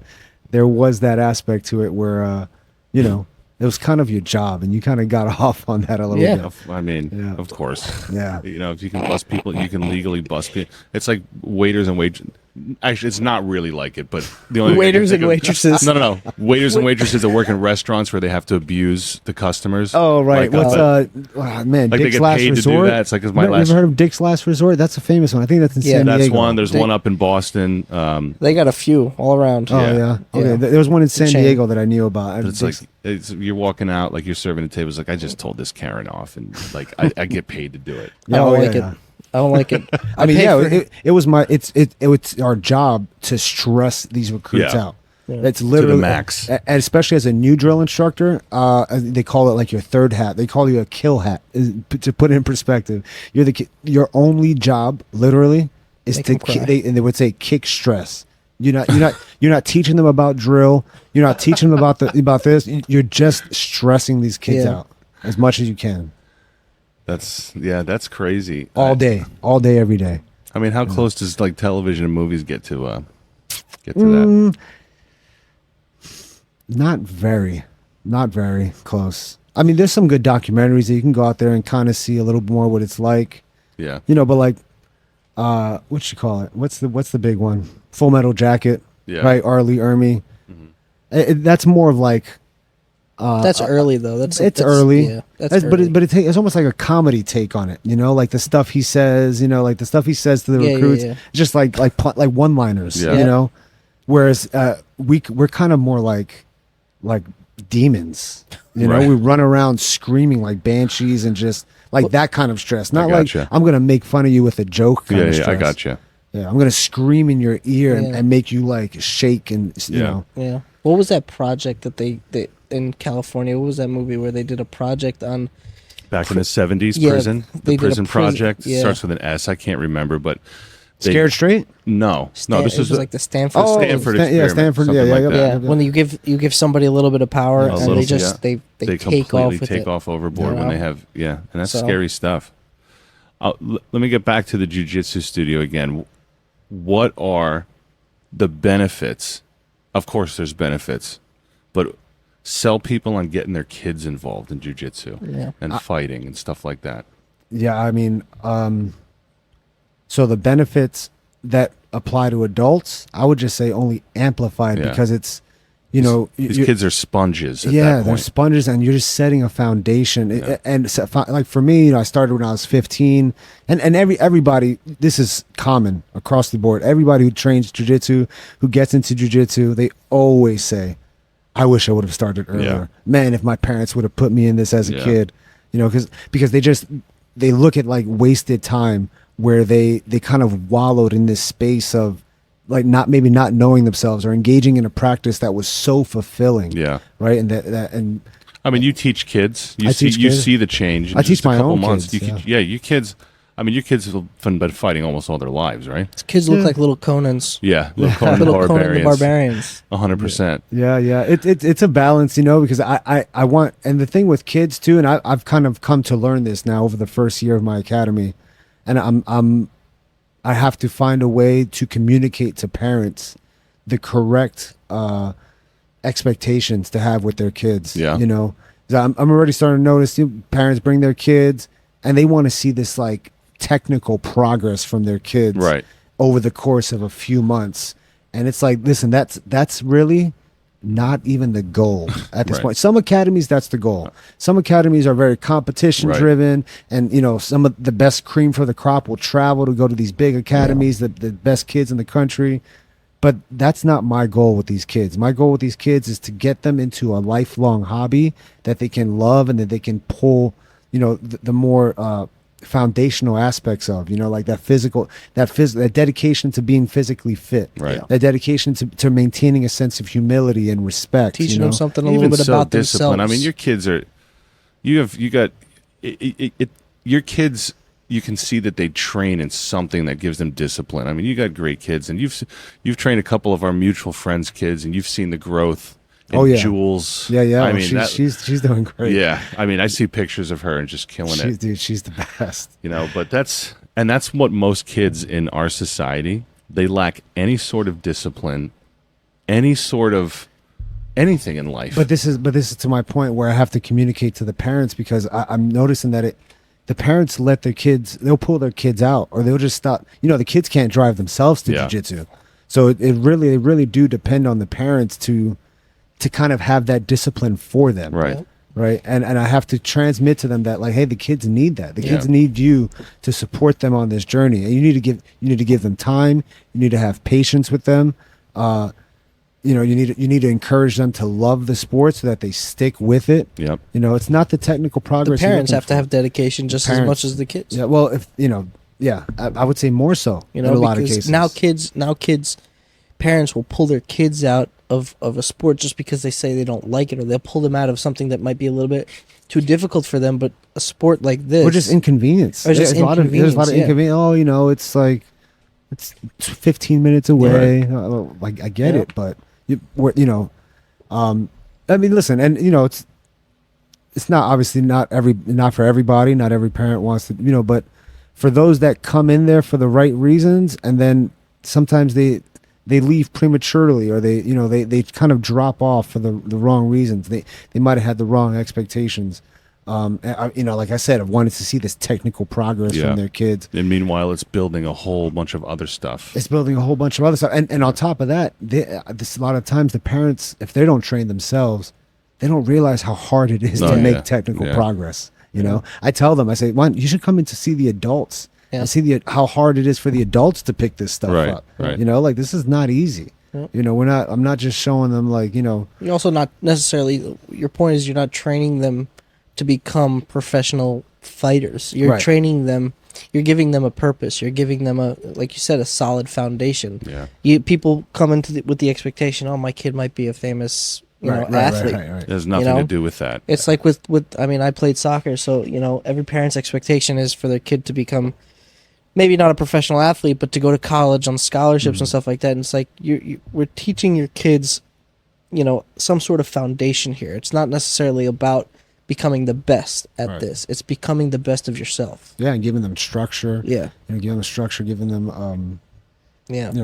there was that aspect to it where, it was kind of your job, and you kind of got off on that a little bit. I mean, of course. Yeah. If you can bust people, you can legally bust people. It's like waiters and waitresses. Actually, it's not really like it, but the only Waiters and waitresses. No. Waiters and waitresses that work in restaurants where they have to abuse the customers. Oh, right. Like, man, like Dick's they get Last paid Resort. to do that. It's like, 'cause my You last. ever heard of Dick's Last Resort? That's a famous one. I think that's in San Diego. That's one. There's one up in Boston. They got a few all around. Oh yeah. Okay. Yeah. There was one in San chain. Diego that I knew about. But it's like you're walking out, like you're serving the tables. Like, I just told this Karen off, and like I get paid to do it. I don't like it. I don't like it. I mean, it was it's our job to stress these recruits Yeah. out. It's literally to the max. and especially as a new drill instructor. They call it like your third hat. They call you a kill hat. To put it in perspective, your only job, literally, is Make to 'em cry. and they would say kick stress. You're not teaching them about drill. You're not teaching them about this. You're just stressing these kids out as much as you can. That's crazy. All day, every day. I mean, how close does like television and movies get to that? Not very close. I mean, there's some good documentaries that you can go out there and kind of see a little more what it's like. Yeah. But like, what you call it? What's the big one? Full Metal Jacket. Yeah. Right, R. Lee Ermey. That's more of like. That's early though. That's early. Yeah, that's early. But it's almost like a comedy take on it. Like the stuff he says. Like the stuff he says to the recruits. Yeah. Just like one-liners. Yeah. Whereas we're kind of more like demons. Right. We run around screaming like banshees and just like that kind of stress. Not like gotcha. I'm gonna make fun of you with a joke kind of stress. I gotcha. Yeah, I'm gonna scream in your ear and make you like shake and you know. Yeah. What was that project that they in California? What was that movie where they did a project on? Back in the 70s, Yeah, prison. they The did a prison prison- project yeah. starts with an S. I can't remember, but Scared Straight? No, this it is was like the Stanford. Stanford yeah, experiment, Stanford. something Yeah, like yeah, that. Yeah, when you give somebody a little bit of power, A and little they bit, just yeah. they They take off completely with take it. off overboard when Yeah. they have and that's So- scary stuff. Let me get back to the Jiu Jitsu studio again. What are the benefits? Of course, there's benefits, but sell people on getting their kids involved in Jiu Jitsu and fighting and stuff like that. Yeah, I mean, so the benefits that apply to adults, I would just say only amplified because it's, these kids are sponges. At that they're point. sponges, and you're just setting a foundation. Yeah. And so, like for me, I started when I was 15, and everybody, this is common across the board. Everybody who trains jiu-jitsu, who gets into jiu-jitsu, they always say, "I wish I would have started earlier. Yeah. Man, if my parents would have put me in this as a Yeah. kid, because they look at like wasted time where they kind of wallowed in this space of like not knowing themselves or engaging in a practice that was so fulfilling. Yeah. Right. And I mean, you teach kids. You I see teach kids. the change. In I just teach my a couple own months. kids, You kids. I mean, your kids have been fighting almost all their lives, right? Kids look like little Conans. Yeah, little Conan the Little Conan the Barbarians. Barbarians. 100%. Yeah. It's a balance, because I want, and the thing with kids too, and I've kind of come to learn this now over the first year of my academy, and I have to find a way to communicate to parents the correct expectations to have with their kids. Yeah. 'Cause I'm already starting to notice parents bring their kids and they want to see this like technical progress from their kids Right. over the course of a few months. And it's like, listen, that's really not even the goal at this Right. point. Some academies, that's the goal. Some academies are very competition driven, and some of the best cream for the crop will travel to go to these big academies, the best kids in the country. But that's not my goal with these kids. My goal with these kids is to get them into a lifelong hobby that they can love and that they can pull, the more foundational aspects of, like that dedication to being physically fit, Right. that dedication to maintaining a sense of humility and respect. Teaching them something a Even little bit so about discipline. themselves. I mean, your kids are, you got your kids. You can see that they train in something that gives them discipline. I mean, you got great kids, and you've trained a couple of our mutual friends' kids, and you've seen the growth in Jules. Yeah. I mean, she's doing great. yeah. I mean, I see pictures of her and just killing it. Dude, she's the best. But that's what most kids in our society, they lack any sort of discipline, any sort of anything in life. But this is to my point where I have to communicate to the parents, because I'm noticing that the parents let their kids, they'll pull their kids out, or they'll just stop. The kids can't drive themselves to jiu-jitsu. So they really do depend on the parents to kind of have that discipline for them. Right. Right. And I have to transmit to them that, like, hey, the kids need that. The kids need you to support them on this journey. And you need to give them time. You need to have patience with them. You need to encourage them to love the sport so that they stick with it. Yep. It's not the technical the progress. parents have to have dedication just as much as the kids. Yeah. Well, I would say more so in a lot of cases. Now kids, parents will pull their kids out of a sport just because they say they don't like it, or they'll pull them out of something that might be a little bit too difficult for them. But a sport like this, or just inconvenience. There's a lot of inconvenience. Oh, it's like it's 15 minutes away. Right. Like, I get it, but I mean, listen, and it's not obviously not for everybody. Not every parent wants to, but for those that come in there for the right reasons, and then sometimes they leave prematurely, or they kind of drop off for the wrong reasons. They might have had the wrong expectations. Like I said, I've wanted to see this technical progress from their kids. And meanwhile, it's building a whole bunch of other stuff. It's building a whole bunch of other stuff. And on top of that, a lot of times the parents, if they don't train themselves, they don't realize how hard it is to make technical progress. I tell them, I say, you should come in to see the adults and see how hard it is for the adults to pick this stuff up. Right. Like, this is not easy. Yeah. I'm not just showing them, like, You're also not necessarily, your point is you're not training them to become professional fighters. You're training them, you're giving them a purpose. You're giving them like you said, a solid foundation. Yeah. People come into with the expectation, oh, my kid might be a famous athlete. Right. It has nothing to do with that. It's like with I mean, I played soccer, so every parent's expectation is for their kid to become maybe not a professional athlete, but to go to college on scholarships and stuff like that. And it's like we're teaching your kids, some sort of foundation here. It's not necessarily about becoming the best at this. It's becoming the best of yourself. Yeah, and giving them structure. Yeah. Giving them structure, giving them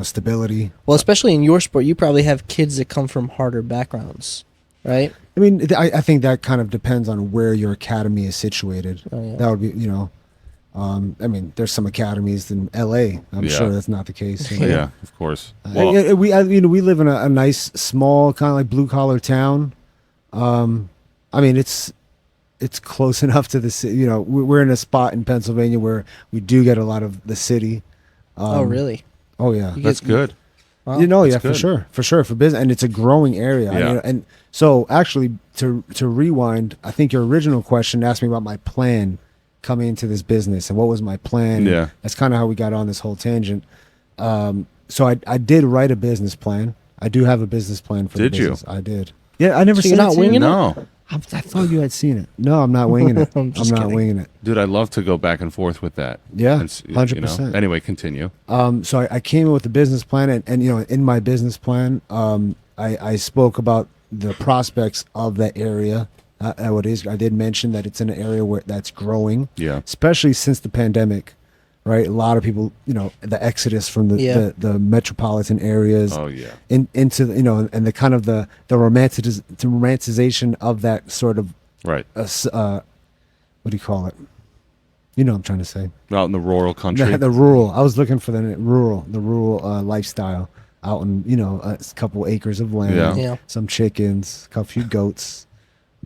stability. Well, especially in your sport, you probably have kids that come from harder backgrounds, right? I mean, I think that kind of depends on where your academy is situated. Oh, yeah. That would be, I mean, there's some academies in LA. I'm sure that's not the case. Yeah, of course. Well, we live in a nice, small, kind of like blue collar town. I mean, it's close enough to the city. We're in a spot in Pennsylvania where we do get a lot of the city. Oh, really? Oh, yeah. That's good. Wow. Yeah, for sure, for business, and it's a growing area. Yeah. And so, actually, to rewind, I think your original question asked me about my plan coming into this business and what was my plan. Yeah, that's kind of how we got on this whole tangent. So I did write a business plan. I do have a business plan for the business. I did. Yeah, I never So said you're not it to you. winging it? No. I thought you had seen it. No, I'm not winging it. I'm I'm just not kidding. winging it. Dude, I'd love to go back and forth with that. Yeah, And 100%. Anyway, continue. So I came in with a business plan, and in my business plan, I spoke about the prospects of that area. I did mention that it's an area that's growing. Yeah. Especially since the pandemic, right? A lot of people, the exodus from the metropolitan areas. Oh yeah. Into and the kind of the romanticization of that sort of Right. what do you call it? You know what I'm trying to say. Out in the rural country. The rural. I was looking for the rural lifestyle out in a couple acres of land, Yeah. some chickens, a few goats,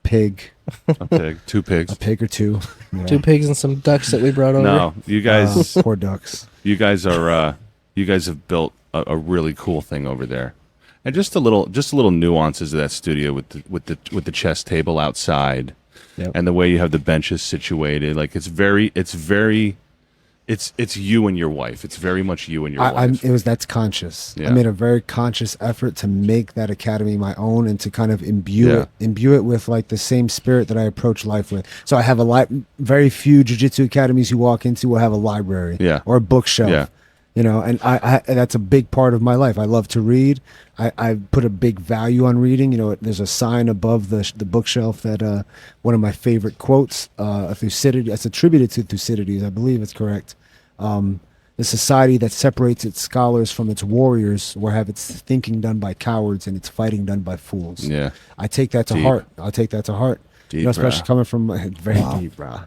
pig, A pig. 2 pigs. a pig or two. Yeah. 2 pigs and some ducks that we brought over. No, you guys. Poor ducks. You guys are. You guys have built a really cool thing over there, and just a little nuances of that studio with the chess table outside, Yep. and the way you have the benches situated. Like it's you and your wife. It's very much you and your wife. That's conscious. Yeah. I made a very conscious effort to make that academy my own and to kind of imbue it with like the same spirit that I approach life with. So I have very few jiu-jitsu academies you walk into will have a library or a bookshelf. Yeah. And I that's a big part of my life. I love to read. I put a big value on reading. There's a sign above the bookshelf that one of my favorite quotes, Thucydides, it's attributed to Thucydides, I believe it's correct. The society that separates its scholars from its warriors will have its thinking done by cowards and its fighting done by fools. Yeah. I take that to Deep. heart. I'll take that to heart. Deep, Especially brah. coming from very deep, bro.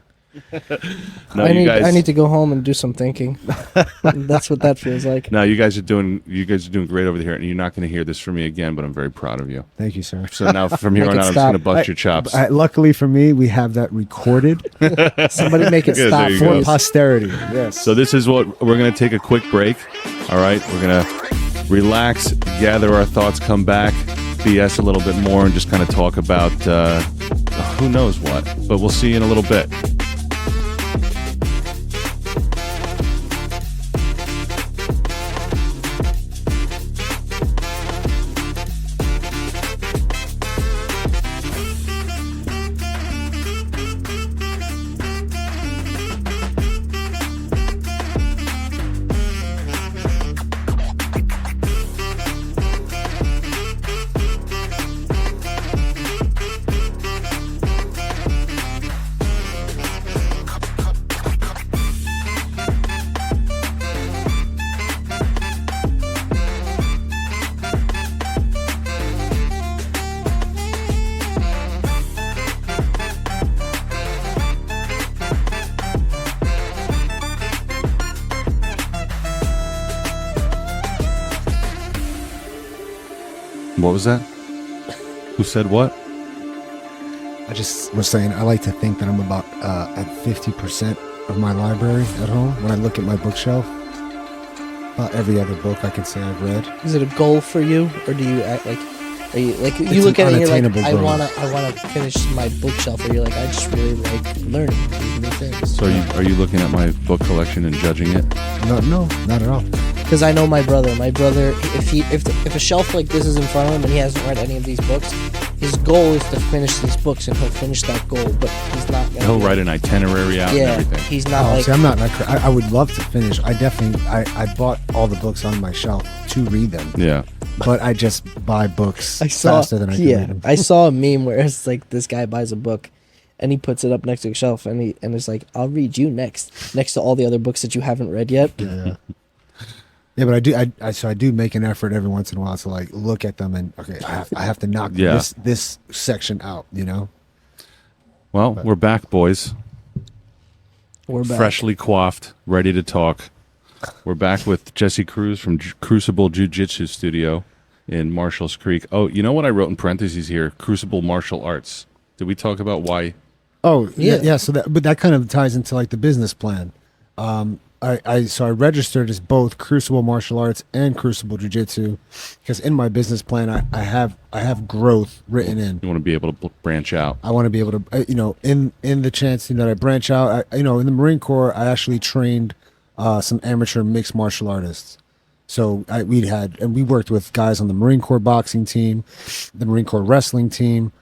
No, I you guys. need to go home and do some thinking. That's what that feels like. No, you guys are doing great over here, and you're not going to hear this from me again. But I'm very proud of you. Thank you, sir. So now from here Make on it out, I'm just stop. going to bust your chops. Luckily for me, we have that recorded Somebody make it Good, stop there you for go. us. posterity. Yes. So this is what we're going to take a quick break. All right, we're going to relax, gather our thoughts, come back, BS a little bit more, and just kind of talk about who knows what. But we'll see you in a little bit. What was that? Who said what? I just was saying, I like to think that I'm about at 50% of my library at home. When I look at my bookshelf, about every other book I can say I've read. Is it a goal for you, or do you act like? Are you like you It's look an at it and you're like, unattainable I goal. wanna finish my bookshelf, or you're like, I just really like learning these new things. So are you looking at my book collection and judging it? No, not at all. Because I know my brother. My brother, if a shelf like this is in front of him and he hasn't read any of these books, his goal is to finish these books, and he'll finish that goal. But he's not. He'll write an itinerary out and Yeah, everything. he's not Oh, like. see, I'm not. I would love to finish. I bought all the books on my shelf to read them, Yeah. but I just buy books faster than I can read them. I saw a meme where it's like this guy buys a book, and he puts it up next to a shelf, and it's like, I'll read you next to all the other books that you haven't read yet. Yeah. Yeah, but I do. I do make an effort every once in a while to like look at them and okay, I have to knock Yeah. this section out. Well, we're back, boys. We're back. Freshly coiffed, ready to talk. We're back with Jesse Cruz from Crucible Jiu Jitsu Studio in Marshalls Creek. Oh, you know what I wrote in parentheses here? Crucible Martial Arts. Did we talk about why? Oh Yeah. yeah. So that kind of ties into like the business plan. I registered as both Crucible Martial Arts and Crucible Jiu Jitsu because in my business plan I have growth written in. You want to be able to branch out. I want to be able to, in the chance that I branch out, in the Marine Corps, I actually trained some amateur mixed martial artists. So we worked with guys on the Marine Corps boxing team, the Marine Corps wrestling team,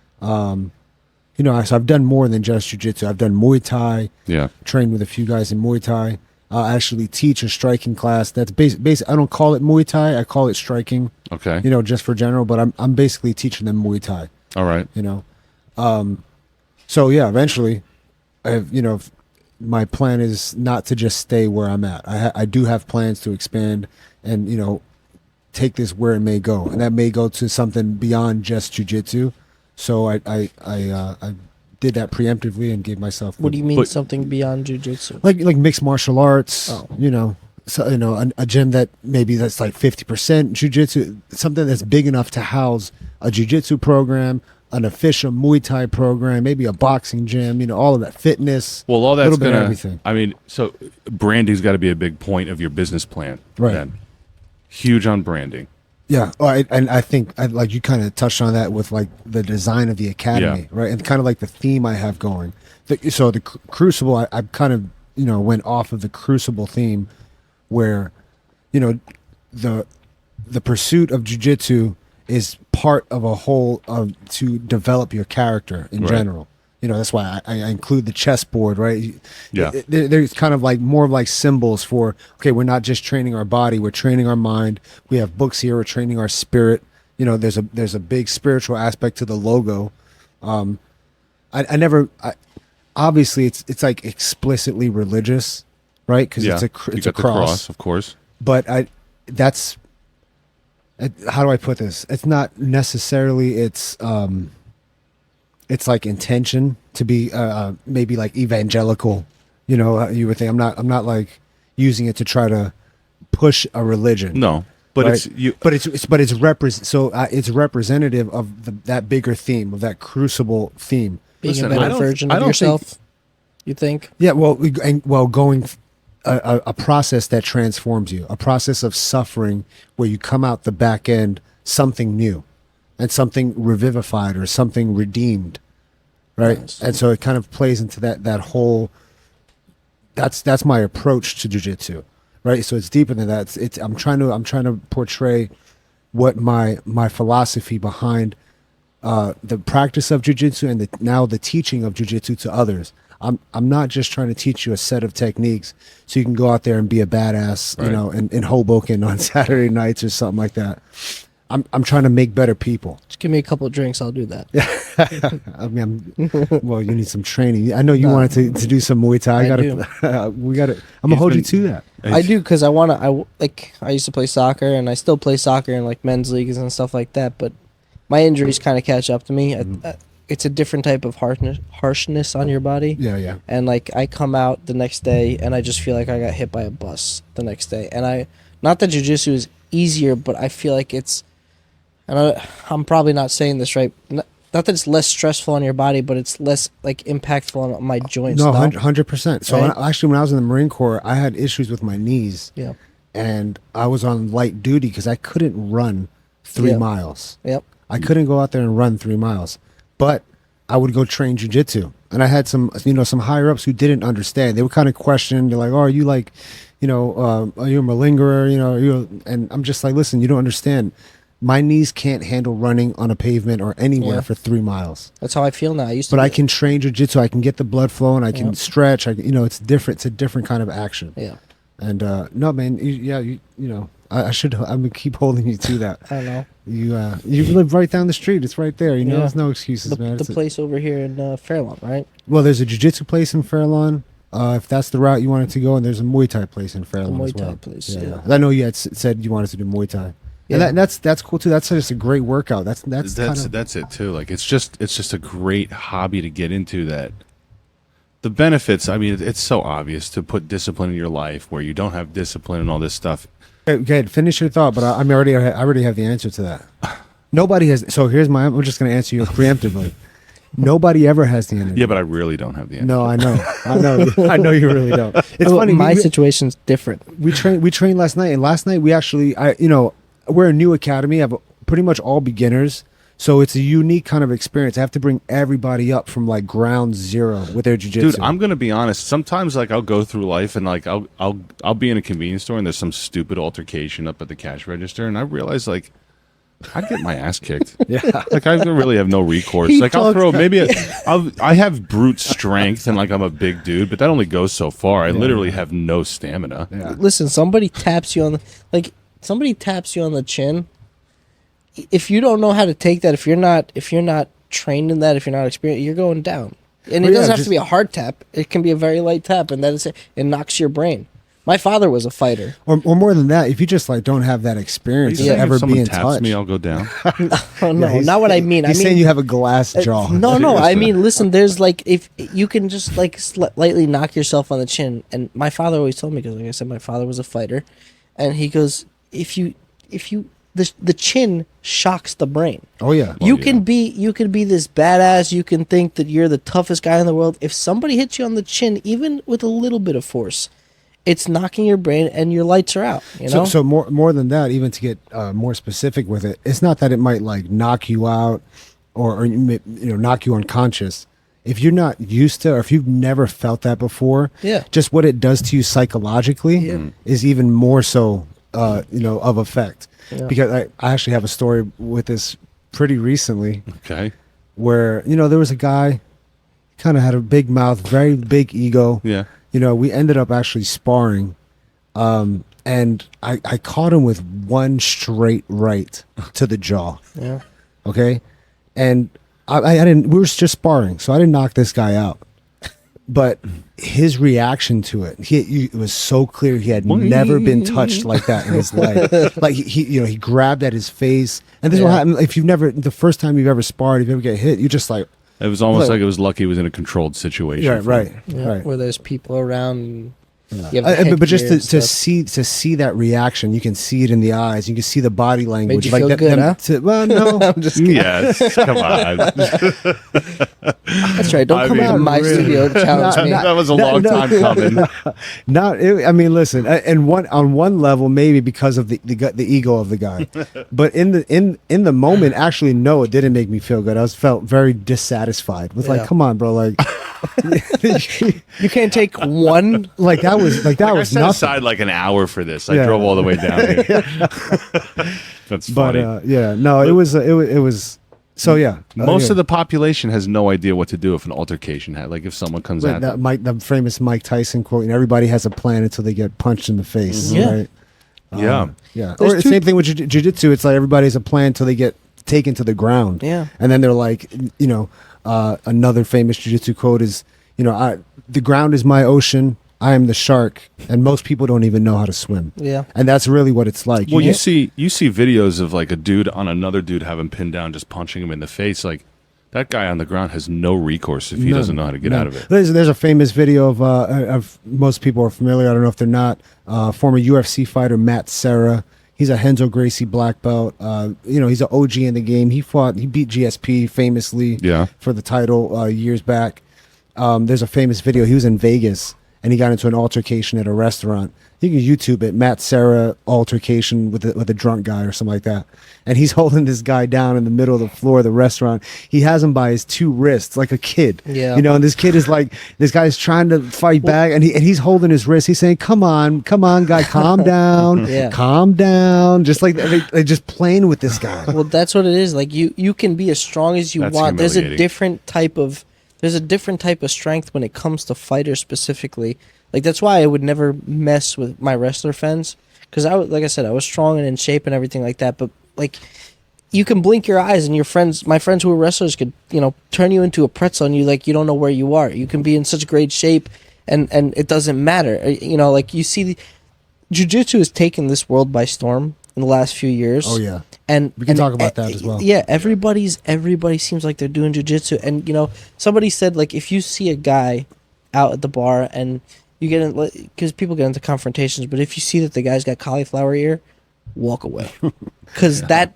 so I've done more than just jiu-jitsu. I've done Muay Thai. Yeah. Trained with a few guys in Muay Thai. I actually teach a striking class. That's basic. I don't call it Muay Thai. I call it striking. Okay. Just for general. But I'm basically teaching them Muay Thai. All right. So yeah, eventually, my plan is not to just stay where I'm at. I do have plans to expand and take this where it may go, and that may go to something beyond just jiu-jitsu. So I did that preemptively and gave myself. What do you mean something beyond jiu-jitsu? Like mixed martial arts? Oh. A gym that maybe that's like 50% jiu-jitsu, something that's big enough to house a jiu-jitsu program, an official Muay Thai program, maybe a boxing gym, all of that, fitness. Well, all that's little bit of gonna. everything. I mean, so branding's got to be a big point of your business plan. Right. Then. Huge on branding. Yeah, and I think like you kind of touched on that with like the design of the academy, right? And kind of like the theme I have going. So the Crucible, I kind of went off of the Crucible theme, where the pursuit of jiu-jitsu is part of a whole to develop your character in general. That's why I include the chessboard, right? Yeah. There's kind of like more of like symbols for, okay, we're not just training our body, we're training our mind. We have books here, we're training our spirit. There's a big spiritual aspect to the logo. Obviously it's like explicitly religious, right? Because it's a cross. The cross, of course. But how do I put this? It's not necessarily it's like intention to be maybe like evangelical. You would think I'm not like using it to try to push a religion. No, but right? it's it's representative of that bigger theme, of that Crucible theme. Being a better version of yourself, you think? Yeah, going a process that transforms you, a process of suffering where you come out the back end something new and something revivified or something redeemed, right? Nice. And so it kind of plays into that whole. That's my approach to jiu-jitsu, right? So it's deeper than that. I'm trying to portray what my philosophy behind the practice of jiu-jitsu and now the teaching of jiu-jitsu to others. I'm not just trying to teach you a set of techniques so you can go out there and be a badass, right, in Hoboken on Saturday nights or something like that. I'm trying to make better people. Just give me a couple of drinks, I'll do that. I mean, well, you need some training. I know you wanted to do some Muay Thai. I'm gonna hold you to that. I do, because I used to play soccer, and I still play soccer in like men's leagues and stuff like that. But my injuries kind of catch up to me. It's a different type of harshness on your body. Yeah. And like I come out the next day and I just feel like I got hit by a bus the next day. And not that jiu-jitsu is easier, but I feel like I'm probably not saying this right. Not that it's less stressful on your body, but it's less like impactful on my joints. No, 100%. So right? Actually, when I was in the Marine Corps, I had issues with my knees. Yeah. And I was on light duty because I couldn't run 3 miles. Yep. I couldn't go out there and run 3 miles. But I would go train jiu-jitsu, and I had some higher ups who didn't understand. They were kind of questioning. They're like, "Oh, are you like, are you a malingerer? And I'm just like, listen, you don't understand. My knees can't handle running on a pavement or anywhere for 3 miles. That's how I feel now. I can train jiu-jitsu. I can get the blood flowing. I can stretch. It's different. It's a different kind of action. Yeah. And no, man. I'm gonna keep holding you to that. I don't know. You live right down the street. It's right there. There's no excuses, man. The place over here in Fairlawn, right? Well, there's a jiu-jitsu place in Fairlawn. If that's the route you wanted to go, and there's a Muay Thai place in Fairlawn as well. Muay Thai place, yeah. I know you had said you wanted to do Muay Thai. Yeah. And that's cool too. That's just a great workout. That's it too. Like it's just a great hobby to get into. That the benefits. I mean, it's so obvious to put discipline in your life where you don't have discipline and all this stuff. Okay, finish your thought, but I already have the answer to that. Nobody has. So I'm just going to answer you preemptively. Nobody ever has the answer. Yeah, but I really don't have the answer. No, I know you really don't. It's funny. My situation's different. We trained last night, and last night we actually, we're a new academy. I have pretty much all beginners, so it's a unique kind of experience. I have to bring everybody up from like ground zero with their jiu-jitsu. Dude, I'm gonna be honest. Sometimes like I'll go through life and like I'll be in a convenience store and there's some stupid altercation up at the cash register, and I realize like I'd get my ass kicked. Yeah. Like I really have no recourse. He Like I'll talks- throw maybe I have brute strength and like I'm a big dude, but that only goes so far. I literally have no stamina. Yeah. Listen, somebody taps you on the chin. If you don't know how to take that, if you're not trained in that, if you're not experienced, you're going down. And it Well, yeah, doesn't have just- to be a hard tap. It can be a very light tap, and that is it knocks your brain. My father was a fighter. Or more than that, if you just like don't have that Are experience you of saying ever if someone being taps touched. me, I'll go down? Oh, no, he's- not what I mean. He's I mean, saying you have a glass jaw. No, I Seriously. mean, listen. There's like if you can just like lightly knock yourself on the chin, and my father always told me because, like I said, my father was a fighter, and he goes, if you the chin shocks the brain. Oh yeah. You yeah. can be this badass. You can think that you're the toughest guy in the world. If somebody hits you on the chin, even with a little bit of force, it's knocking your brain and your lights are out. You know. So more than that, even to get more specific with it, it's not that it might like knock you out or knock you unconscious. If you're not used to, or if you've never felt that before, Yeah. just what it does to you psychologically is even more so, of effect. Yeah. Because I actually have a story with this pretty recently Okay. where there was a guy, kind of had a big mouth, very big ego. Yeah. We ended up actually sparring, and I caught him with one straight right to the jaw. Yeah. Okay, and I didn't. We were just sparring, so I didn't knock this guy out. But his reaction to it, it was so clear he had never been touched like that in his life. Like he grabbed at his face, and this is what happened. If you've never, the first time you've ever sparred, if you ever get hit, you just like. It was almost Look. like it was lucky he was in a controlled situation. Yeah, right, Yeah, right. where there's people around. You have the But just headgear to and stuff. see that reaction, you can see it in the eyes. You can see the body language. you feel good, huh? Well, no, I'm just kidding. Yes. Come on. That's right. Don't I come mean, out of my really. studio and challenge me. That was a long time coming. I mean, listen, and on one level, maybe because of the ego of the guy, but in the moment, actually, no, it didn't make me feel good. I felt very dissatisfied with Yeah. like, come on, bro, like, You can't take one. like that was I nothing. set aside like an hour for this. I Yeah. drove all the way down here. That's But funny. no, it was. So yeah, Most of the population has no idea what to do if an altercation had. Like if someone comes at them. the famous Mike Tyson quote, and everybody has a plan until they get punched in the face. Yeah. Right? Yeah. Yeah. There's Or two- same thing with jiu-jitsu. It's like everybody has a plan until they get taken to the ground. Yeah. And then they're like, another famous jiu-jitsu quote is, the ground is my ocean. I am the shark, and most people don't even know how to swim. Yeah. And that's really what it's like. Well, you can't- see videos of like a dude on another dude having pinned down, just punching him in the face. Like that guy on the ground has no recourse if he doesn't know how to get out of it. There's a famous video of most people are familiar. I don't know if they're not. Former UFC fighter Matt Serra. He's a Renzo Gracie black belt. He's an OG in the game. He beat GSP famously Yeah. for the title years back. There's a famous video. He was in Vegas and he got into an altercation at a restaurant. You can YouTube it, Matt Serra altercation with a drunk guy or something like that. And he's holding this guy down in the middle of the floor of the restaurant. He has him by his two wrists like a kid. Yeah. And this kid is like, this guy's trying to fight back and he's holding his wrist. He's saying, come on, guy, calm down, Yeah. calm down. Just like they're just playing with this guy. Well, that's what it is. Like you can be as strong as you That's want. There's a humiliating. different type of strength when it comes to fighters specifically. Like that's why I would never mess with my wrestler friends because like I said, I was strong and in shape and everything like that. But like, you can blink your eyes and my friends who are wrestlers could turn you into a pretzel and you don't know where you are. You can be in such great shape and it doesn't matter. Like you see, jiu-jitsu has taken this world by storm in the last few years. Oh yeah. And We can talk about that as well. Yeah, everybody seems like they're doing jiu-jitsu. And somebody said like if you see a guy out at the bar and you get in, because people get into confrontations, but if you see that the guy's got cauliflower ear, walk away, because that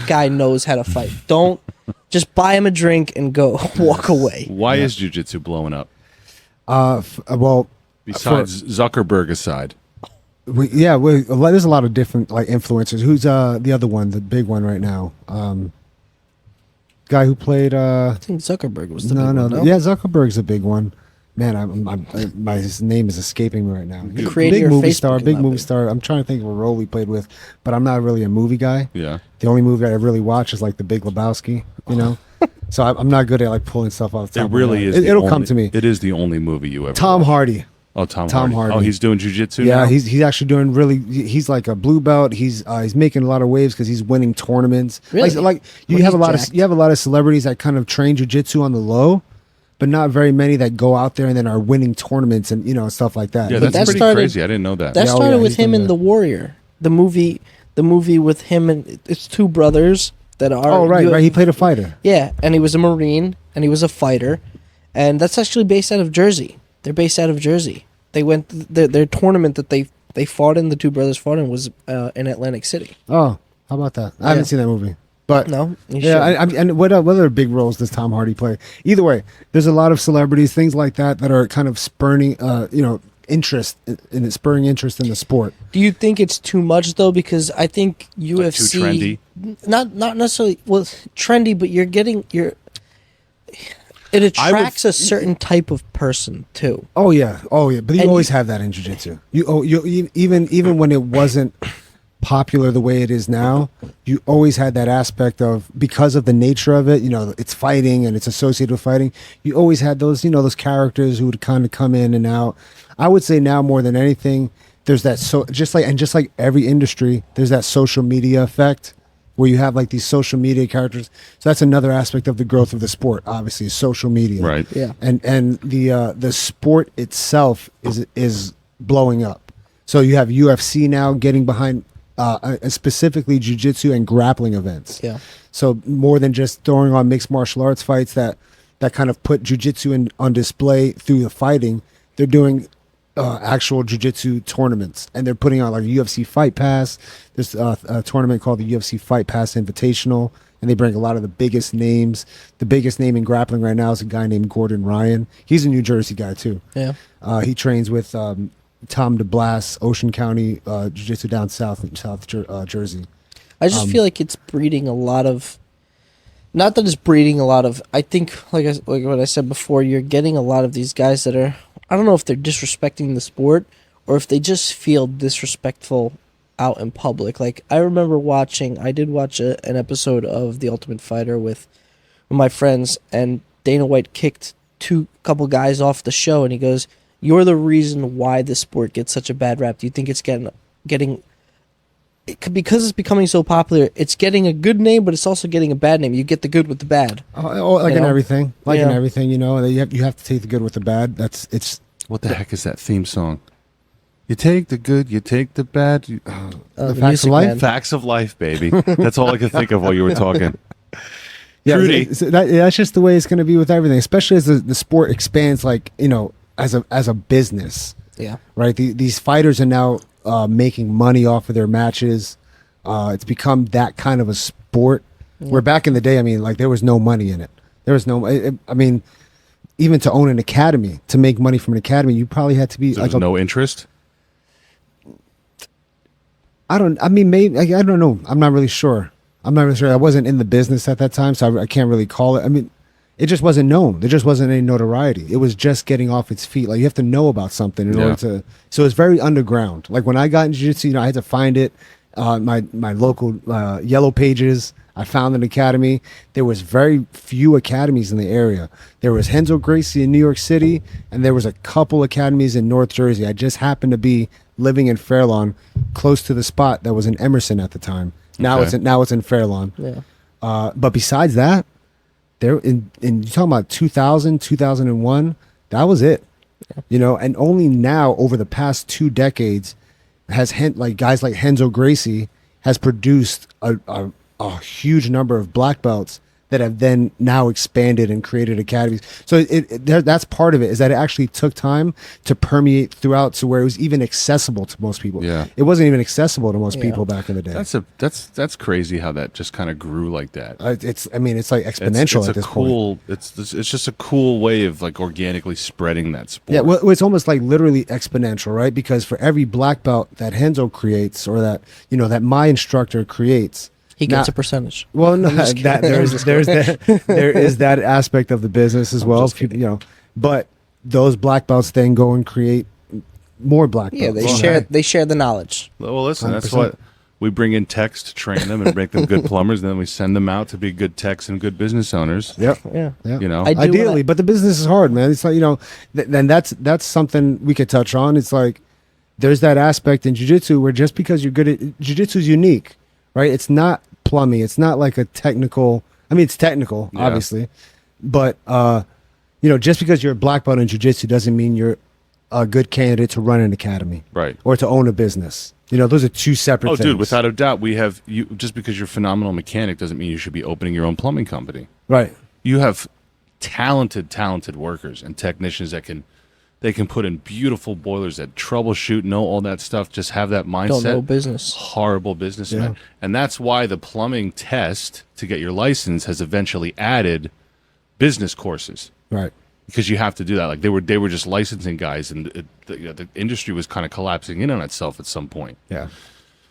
guy knows how to fight. Don't just buy him a drink and go walk away. Why is jiu-jitsu blowing up? Well, Besides Zuckerberg aside. there's a lot of different like influencers. Who's the other one, the big one right now? Guy who played I think Zuckerberg was the big one, yeah, Zuckerberg's a big one. man, his name is escaping me right now. The creator of Facebook big and movie that. star. I'm trying to think of a role he played with, but I'm not really a movie guy. Yeah. The only movie I really watch is like The Big Lebowski, you know. So I'm not good at like pulling stuff off. The It top of my really head. is. It'll come to me. It is the only movie you ever. Tom watched. Hardy. Oh, Tom Hardy. Oh, he's doing jujitsu. Yeah, now? he's actually doing really. He's like a blue belt. He's making a lot of waves because he's winning tournaments. Really? Like you Well, have a he's lot jacked. of you have a lot of celebrities that kind of train jujitsu on the low, but not very many that go out there and then are winning tournaments and stuff like that. Yeah, But that's that pretty started- crazy. I didn't know that. That Yeah, started with he's him done in that. The Warrior, the movie with him and it's two brothers that are. Oh right. He played a fighter. Yeah, and he was a Marine and he was a fighter, and that's actually based out of Jersey. They're based out of Jersey. They went their tournament that they fought in. The two brothers fought in was in Atlantic City. Oh, how about that? I Yeah. haven't seen that movie, but No, you yeah. should. And what other big roles does Tom Hardy play? Either way, there's a lot of celebrities, things like that are kind of spurning, interest in spurring interest in the sport. Do you think it's too much though? Because I think UFC too trendy? Not necessarily trendy, but it attracts a certain type of person too. Oh yeah. But you And always have that in jiu-jitsu. Even when it wasn't popular the way it is now, you always had that aspect of, because of the nature of it. It's fighting and it's associated with fighting. You always had those those characters who would kind of come in and out. I would say now more than anything, there's that just like every industry, there's that social media effect, where you have like these social media characters. So that's another aspect of the growth of the sport, obviously, is social media. Right. Yeah. And the sport itself is blowing up. So you have UFC now getting behind specifically jiu-jitsu and grappling events. Yeah. So more than just throwing on mixed martial arts fights that kind of put jiu-jitsu on display through the fighting, they're doing actual jiu-jitsu tournaments, and they're putting on like a UFC Fight Pass. There's a tournament called the UFC Fight Pass Invitational, and they bring a lot of the biggest names. The biggest name in grappling right now is a guy named Gordon Ryan. He's a New Jersey guy too. Yeah. He trains with Tom DeBlas, Ocean County Jiu-Jitsu down south Jersey. I just feel like it's breeding a lot of. Not that it's breeding a lot of. I think, like what I said before, you're getting a lot of these guys that are. I don't know if they're disrespecting the sport or if they just feel disrespectful out in public. Like, I remember I did watch an episode of The Ultimate Fighter with my friends, and Dana White kicked couple guys off the show, and he goes, "You're the reason why the sport gets such a bad rap. Do you think it's getting because it's becoming so popular, it's getting a good name, but it's also getting a bad name. You get the good with the bad." Like in everything, Yeah. you have to take the good with the bad. It's What the heck is that theme song? You take the good, you take the bad. The Facts Music of Life? Man. Facts of life, baby. That's all I could think of while you were talking. Trudy. Trudy. That's just the way it's going to be with everything, especially as the sport expands, like as a business. Yeah. Right. These fighters are now making money off of their matches. It's become that kind of a sport. Where back in the day, I mean, like there was no money in it. There was no. I mean, even to own an academy, to make money from an academy, you probably had to be So like there's no interest? I mean, maybe I don't know. I'm not really sure. I wasn't in the business at that time, so I can't really call it. I mean, it just wasn't known. There just wasn't any notoriety. It was just getting off its feet. Like you have to know about something in order to. So it's very underground. Like when I got in jiu-jitsu, I had to find it. My local yellow pages. I found an academy. There was very few academies in the area. There was Renzo Gracie in New York City, and there was a couple academies in North Jersey. I just happened to be living in Fairlawn, close to the spot that was in Emerson at the time. Now it's in Fairlawn. Yeah. But besides that, there in you're talking about 2000, 2001, that was it. Yeah. And only now over the past 2 decades has guys like Renzo Gracie has produced a huge number of black belts that have then now expanded and created academies. So that's part of it, is that it actually took time to permeate throughout to where it was even accessible to most people. Yeah. It wasn't even accessible to most people back in the day. That's crazy how that just kind of grew like that. It's like exponential at this point. It's just a cool way of like organically spreading that sport. Yeah, well, it's almost like literally exponential, right? Because for every black belt that Renzo creates, or that that my instructor creates, He gets a percentage. well, no, there is that aspect of the business as well. But those black belts then go and create more black belts. Yeah, they share the knowledge. Well, listen, that's 100%. what we bring in techs to train them and make them good plumbers, and then we send them out to be good techs and good business owners. Yep. Yeah. Yeah. You know, I do Ideally, but the business is hard, man. It's like, then that's something we could touch on. It's like there's that aspect in jiu-jitsu where just because you're good at jiu-jitsu is unique, right? It's not plumbing. It's not like a technical. I mean, it's technical, obviously, but just because you're a black belt in jiu-jitsu doesn't mean you're a good candidate to run an academy, right? Or to own a business. Those are two separate things. Oh, dude, without a doubt, we have you. Just because you're a phenomenal mechanic doesn't mean you should be opening your own plumbing company. Right. You have talented workers and technicians that can put in beautiful boilers, that troubleshoot, know all that stuff, just have that mindset. Don't know business. Horrible businessmen. Yeah. And that's why the plumbing test to get your license has eventually added business courses. Right. Because you have to do that. Like they were just licensing guys, and the industry was kind of collapsing in on itself at some point. Yeah.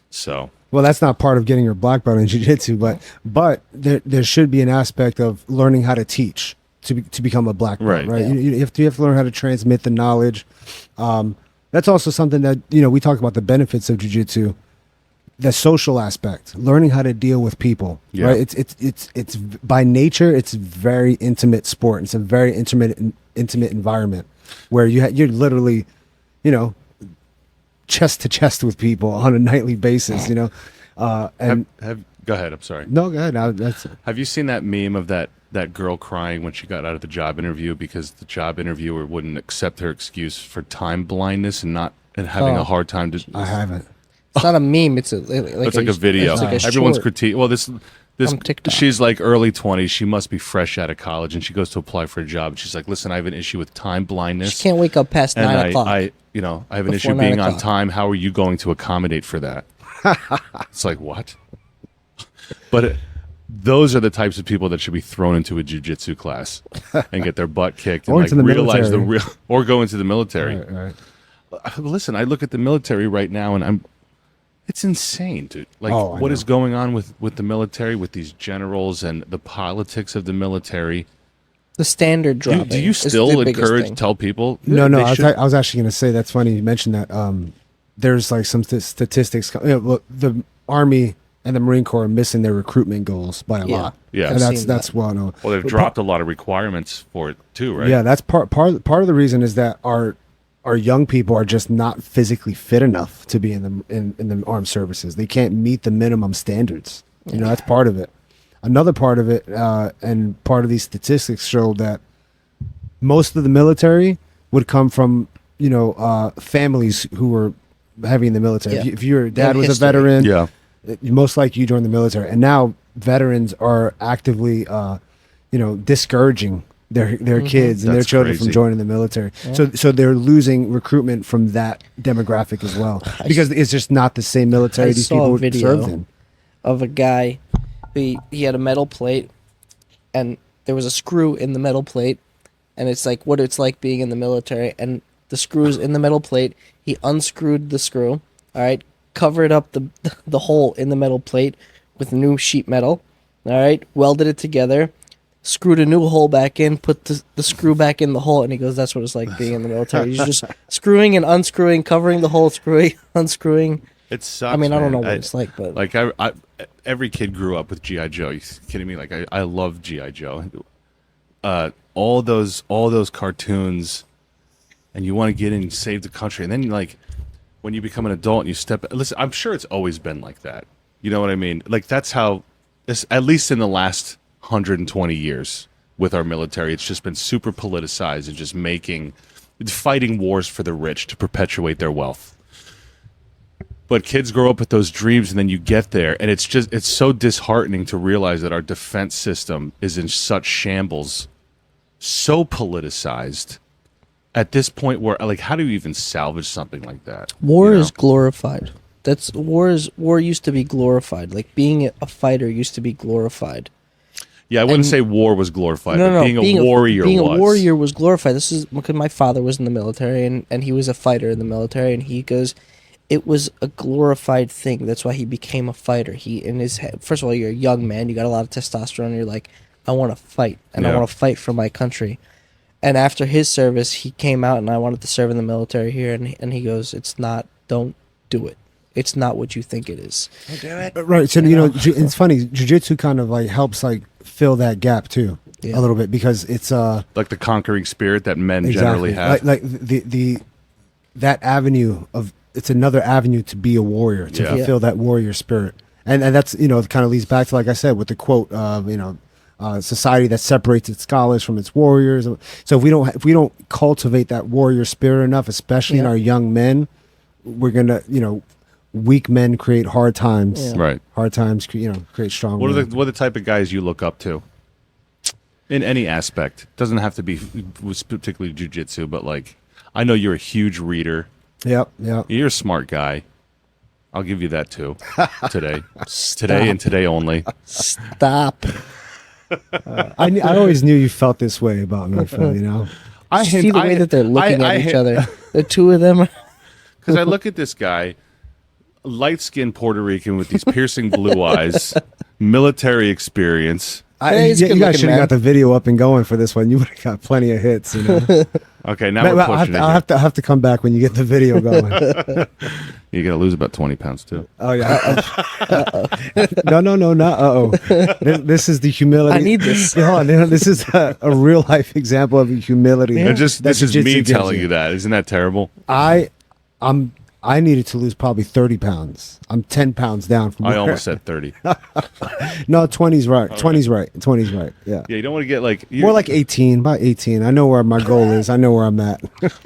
So, well, that's not part of getting your black belt in jiu-jitsu, but there should be an aspect of learning how to teach to become a black belt, right? Yeah. You have to learn how to transmit the knowledge. That's also something that we talk about the benefits of jiu-jitsu, the social aspect, learning how to deal with people. Yeah. Right? It's by nature it's very intimate sport. It's a very intimate environment where you're literally, chest to chest with people on a nightly basis. And go ahead. I'm sorry. no, go ahead. That's Have you seen that meme of that girl crying when she got out of the job interview because the job interviewer wouldn't accept her excuse for time blindness and having a hard time to? I haven't. It's not a meme. It's It's like a video. It's like a Everyone's short. critique. Well, this On TikTok. she's like early 20s. She must be fresh out of college, and she goes to apply for a job. She's like, "Listen, I have an issue with time blindness. She can't wake up past and 9 o'clock. I have an issue Before 9 being on o'clock. time. How are you going to accommodate for that?" It's like, what? But those are the types of people that should be thrown into a jiu-jitsu class and get their butt kicked and Or like into the realize military. or go into the military. Right. Listen, I look at the military right now and it's insane, dude. Like what is going on with the military, with these generals and the politics of the military? the standard dropping. Do you is the still biggest encourage, thing. tell people? No, they I should- was actually going to say that's funny you mentioned that. There's like some statistics. Look, the Army and the Marine Corps are missing their recruitment goals by a Yeah. lot. Yeah. and I've that's seen that's that. well known. Well, they've dropped a lot of requirements for it too, right? Yeah, that's part of the reason is that our young people are just not physically fit enough to be in the armed services. They can't meet the minimum standards. That's part of it. Another part of it, and part of these statistics show that most of the military would come from families who were heavy in the military. Yeah. If your They have dad was history. a veteran, Yeah. most likely you joined the military. And now veterans are actively, discouraging their kids and their That's children crazy. from joining the military. So they're losing recruitment from that demographic as well because it's just not the same military I these saw people a would video served in. of a guy. He had a metal plate, and there was a screw in the metal plate, and it's like what it's like being in the military. And the screw's in the metal plate. He unscrewed the screw. All right, covered up the hole in the metal plate with new sheet metal. All right, welded it together, screwed a new hole back in, put the screw back in the hole, and he goes, "That's what it's like being in the military. You're just screwing and unscrewing, covering the hole, screwing, unscrewing." It sucks. I mean, I don't know man. what it's like, but Like I every kid grew up with GI Joe. You kidding me? Like I love GI Joe. All those cartoons, and you want to get in and save the country, and then like when you become an adult and you step. Listen, I'm sure it's always been like that. You know what I mean? Like that's how, at least in the last 120 years with our military, it's just been super politicized and just fighting wars for the rich to perpetuate their wealth. But kids grow up with those dreams, and then you get there, and it's so disheartening to realize that our defense system is in such shambles, so politicized at this point where, like, how do you even salvage something like that? war You know? is glorified. War used to be glorified. Like being a fighter used to be glorified. Yeah, I wouldn't say war was glorified, No, but no, being a warrior being was. a warrior was glorified. This is because my father was in the military, and he was a fighter in the military, and he goes, it was a glorified thing. That's why he became a fighter. He in his head, first of all, you're a young man, you got a lot of testosterone. You're like, I want to fight, and I Yeah. want to fight for my country. And after his service, he came out, and I wanted to serve in the military here, and he goes, "It's not. Don't do it. It's not what you think it is." Don't do it. Right. So it's funny. Jiu-jitsu kind of like helps like fill that gap too a little bit, because it's like the conquering spirit that men generally have. Like that avenue of, it's another avenue to be a warrior, to fulfill that warrior spirit, and that's it kind of leads back to, like I said, with the quote of society that separates its scholars from its warriors. So if we don't cultivate that warrior spirit enough, especially in our young men, we're gonna weak men create hard times. Yeah. Right. Hard times create strong What men. are the type of guys you look up to? In any aspect. Doesn't have to be particularly jiu-jitsu, but like, I know you're a huge reader. Yep. You're a smart guy. I'll give you that too. Today. Today and today only. Stop. I always knew you felt this way about me, Phil, I See the way that they're looking at each other. The two of them. Because I look at this guy, light-skinned Puerto Rican with these piercing blue eyes, military experience. He's a you good guys should looking have man. got the video up and going for this one. You would have got plenty of hits. Okay, now we're pushing it. I'll have to come back when you get the video going. You're going to lose about 20 pounds, too. Oh, yeah. No, not uh-oh. This is the humility. I need this. This is a real life example of humility. And this is jiu-jitsu me gives telling you that. Isn't that terrible? I needed to lose probably 30 pounds. I'm 10 pounds down from I where- almost said 30. No, 20's right. 20's right. 20's right. Yeah. Yeah, you don't want to get like... More like 18, about 18. I know where my goal is. I know where I'm at.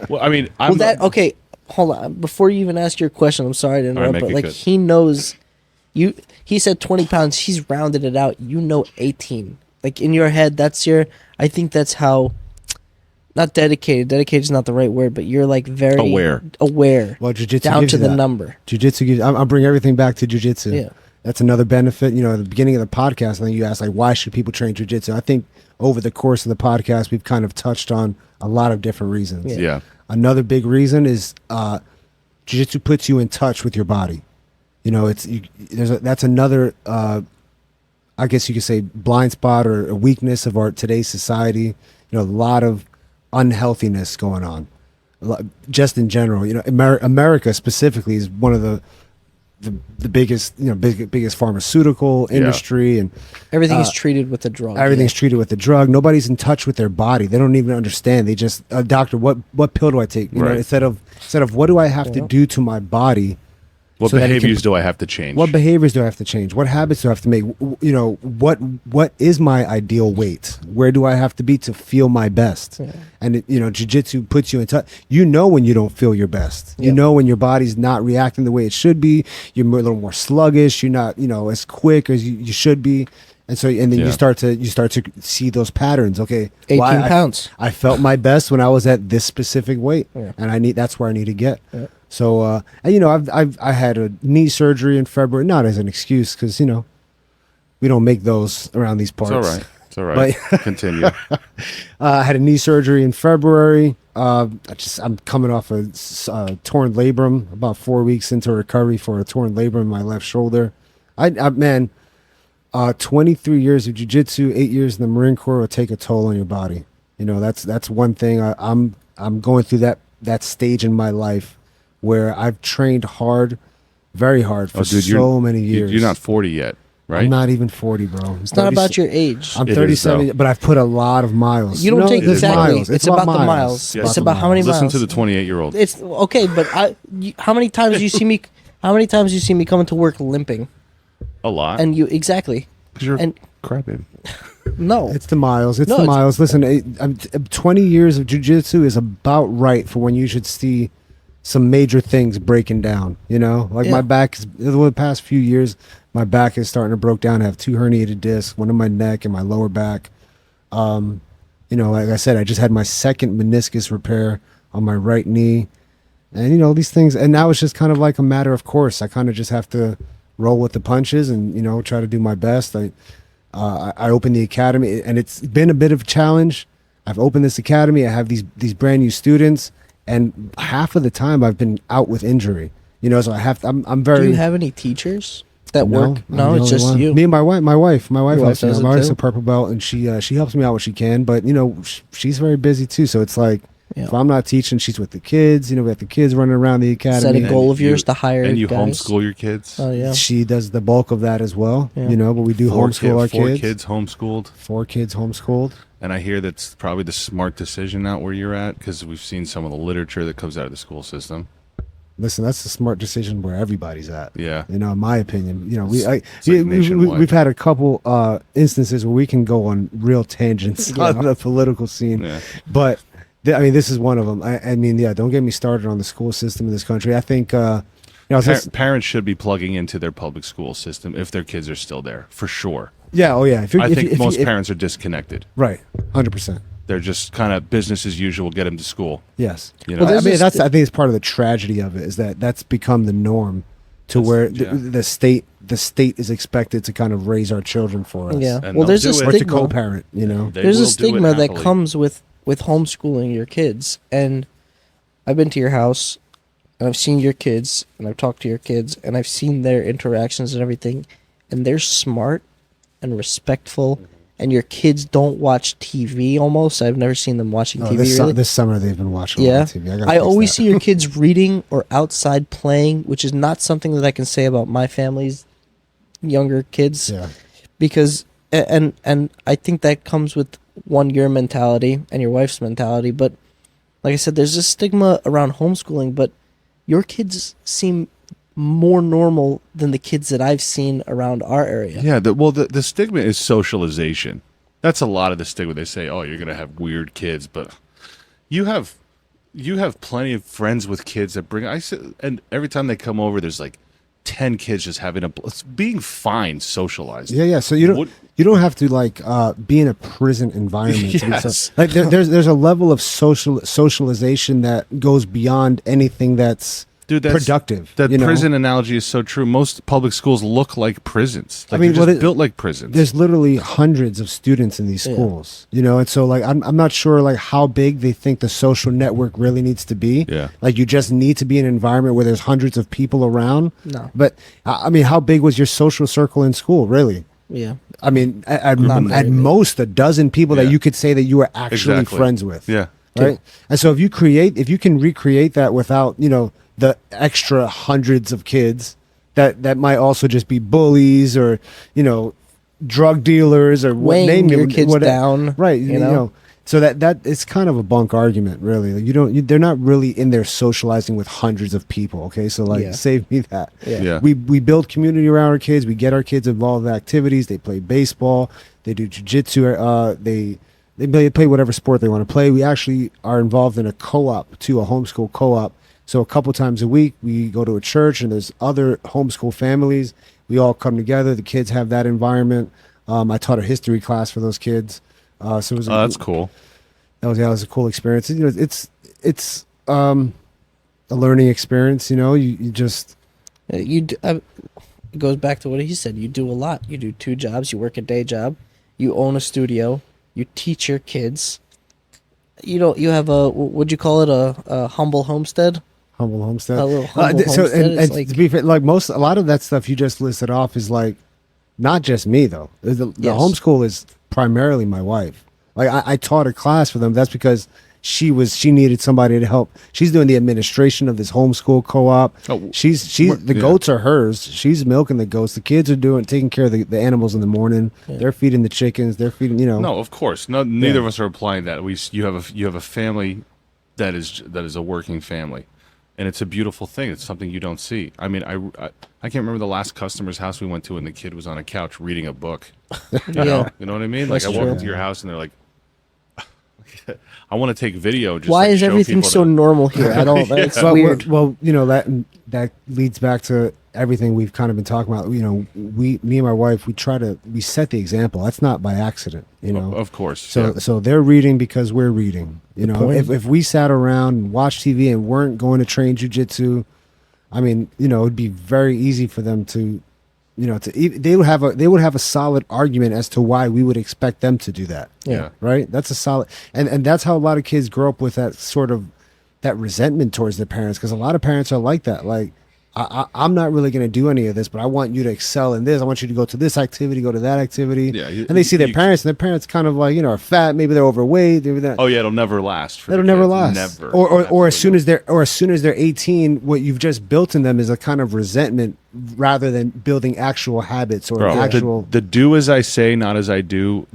Well, I mean... Okay, hold on. Before you even ask your question, I'm sorry to interrupt, make but it like good. he knows you. He said 20 pounds. He's rounded it out. 18. Like in your head, that's your. I think that's how. Not dedicated. Dedicated is not the right word, but you're like very aware. Well, jiu-jitsu down gives to you the that. number. Jiu-jitsu gives. I'll bring everything back to jiu-jitsu. Yeah. That's another benefit. At the beginning of the podcast, I think you asked, like, why should people train jiu-jitsu? I think over the course of the podcast, we've kind of touched on a lot of different reasons. Yeah. Another big reason is jiu-jitsu puts you in touch with your body. That's another, I guess you could say, blind spot or a weakness of our today's society. A lot of unhealthiness going on, just in general. America specifically is one of the biggest, biggest pharmaceutical industry, and Everything is treated with a drug. everything's treated with a drug. Nobody's in touch with their body. They don't even understand. They just, doctor, what pill do I take? Right. Instead of what do I have to do to my body? What so that it behaviors can- do I have to change? What behaviors do I have to change? What habits do I have to make? What is my ideal weight? Where do I have to be to feel my best? Yeah. And jiu-jitsu puts you in touch. When you don't feel your best. Yeah. When your body's not reacting the way it should be. You're a little more sluggish. You're not as quick as you should be. And then you start to see those patterns. Okay, 18 well, pounds. I felt my best when I was at this specific weight, Yeah. and that's where I need to get. Yeah. So, I had a knee surgery in February, not as an excuse, because we don't make those around these parts. It's all right. Continue. I had a knee surgery in February. I'm coming off a torn labrum, about 4 weeks into recovery for a torn labrum in my left shoulder. 23 years of jiu-jitsu, 8 years in the Marine Corps will take a toll on your body. That's one thing. I'm going through that stage in my life where I've trained hard, very hard for many years. You're not 40 yet, right? I'm not even 40, bro. It's not about your age. I'm It is, 37, though. but I've put a lot of miles. You don't take there's exactly. miles. It's about the miles. Yes. It's about how many Listen miles. to the 28-year-old. It's okay, but how many times you see me? How many times you see me coming to work limping? A lot. And you exactly. 'Cause you're and- crapping. No. It's the miles. It's No, the it's- miles. Listen, 20 years of jiu-jitsu is about right for when you should see some major things breaking down. My back is, over the past few years, my back is starting to broke down. I have 2 herniated discs, one in my neck and my lower back. Like I said, I just had my second meniscus repair on my right knee, and these things. And now it's just kind of like a matter of course. I kind of just have to roll with the punches and try to do my best. I opened the academy, and it's been a bit of a challenge. I've opened this academy. I have these brand new students, and half of the time I've been out with injury. So I'm very. Do you have any teachers? that work? I'm No, the it's only just one. you. Me and my wife. My wife wife helps me. does My it wife's too? a purple belt, and she helps me out what she can. But she's very busy too. So it's like Yeah. if I'm not teaching, she's with the kids. We got the kids running around the academy. Set a And goal of you- yours to hire And you guys. homeschool your kids. Oh yeah. She does the bulk of that as well. Yeah. But we do homeschool our Four kids. kids homeschooled. 4 kids homeschooled. And I hear that's probably the smart decision out where you're at, because we've seen some of the literature that comes out of the school system. Listen, that's a smart decision where everybody's at. Yeah. In my opinion, It's like nationwide. we've had a couple instances where we can go on real tangents on the political scene, Yeah. but this is one of them. Don't get me started on the school system in this country. I think Parents should be plugging into their public school system if their kids are still there, for sure. yeah, oh yeah. I think most parents are disconnected. right, 100%. They're just kind of business as usual, get them to school. Yes, You know? Well, I there's I think it's part of the tragedy of it is that's become the norm, to where the state is expected to kind of raise our children for us. Yeah. And Well, there's they'll a do it. Or to stigma. co-parent. They There's will a do it stigma that happily. comes with homeschooling your kids, and I've been to your house, and I've seen your kids, and I've talked to your kids, and I've seen their interactions and everything, and they're smart and respectful, and your kids don't watch TV almost. I've never seen them watching TV. Really. This summer they've been watching a Yeah, lot of TV. gotta I fix always that. see your kids reading or outside playing, which is not something that I can say about my family's younger kids. Yeah. Because and I think that comes with your mentality and your wife's mentality. But like I said, there's a stigma around homeschooling, but your kids seem more normal than the kids that I've seen around our area. Yeah, the stigma is socialization. That's a lot of the stigma. They say, "Oh, you're gonna have weird kids," but you have plenty of friends with kids that bring. And every time they come over, there's like 10 kids just having being fine socialized. Yeah. So you don't have to be in a prison environment. to be Yes. like there's a level of socialization that goes beyond anything that's productive. That prison analogy is so true. Most public schools look like prisons. Like they're just built like prisons. There's literally hundreds of students in these schools, and so I'm not sure how big they think the social network really needs to be. Yeah. You just need to be in an environment where there's hundreds of people around. No. But how big was your social circle in school, really? Yeah. At very big. most a dozen people that Yeah. you could say that you were actually Exactly. friends with. Yeah. Right. And so if you can recreate that without, the extra hundreds of kids that might also just be bullies or, drug dealers or Weighing your kids down, Right. you know? So that it's kind of a bunk argument, really. They're not really in there socializing with hundreds of people. Okay, so save me that. Yeah. We build community around our kids. We get our kids involved in activities. They play baseball. They do jiu-jitsu. They play whatever sport they want to play. We actually are involved in a co-op too, a homeschool co-op. So a couple times a week we go to a church and there's other homeschool families. We all come together. The kids have that environment. I taught a history class for those kids. So it was That's cool. That was a cool experience. It's a learning experience. You just It goes back to what he said. You do a lot. You do 2 jobs. You work a day job. You own a studio. You teach your kids. You have what'd you call it? A humble homestead? humble homestead. A little humble homestead. And It's like- to be fair, a lot of that stuff you just listed off is not just me though. The Yes. homeschool is primarily my wife. I taught a class for them. That's because she needed somebody to help. She's doing the administration of this homeschool co-op. Oh, The goats are hers. She's milking the goats. The kids are taking care of the animals in the morning. Yeah. They're feeding the chickens. They're feeding, No, of course. No, neither of us are applying that. You have a family that is a working family, and it's a beautiful thing. It's something you don't see. I mean, I can't remember the last customer's house we went to, and the kid was on a couch reading a book. You know what I mean? That's I walk true. into your house, and they're like, I want to take video. Just Why is show everything people so that- normal here? I don't. It's Well, weird. that leads back to everything we've kind of been talking about. Me and my wife, we set the example. That's not by accident. Of course. So they're reading because we're reading. point. If we sat around and watched TV and weren't going to train jujitsu, I mean, it'd be very easy for them to, they would have a solid argument as to why we would expect them to do that. Yeah. Right. That's a solid, and that's how a lot of kids grow up with that sort of that resentment towards their parents, because a lot of parents are like that. I'm not really going to do any of this, but I want you to excel in this. I want you to go to this activity, go to that activity. Yeah, and they see their parents, and their parents kind of like, are fat. Maybe they're overweight. Maybe they're, Oh yeah, it'll never last. It'll never last. Never. Or as soon as they're 18, what you've just built in them is a kind of resentment rather than building actual habits or actual. The do as I say, not as I do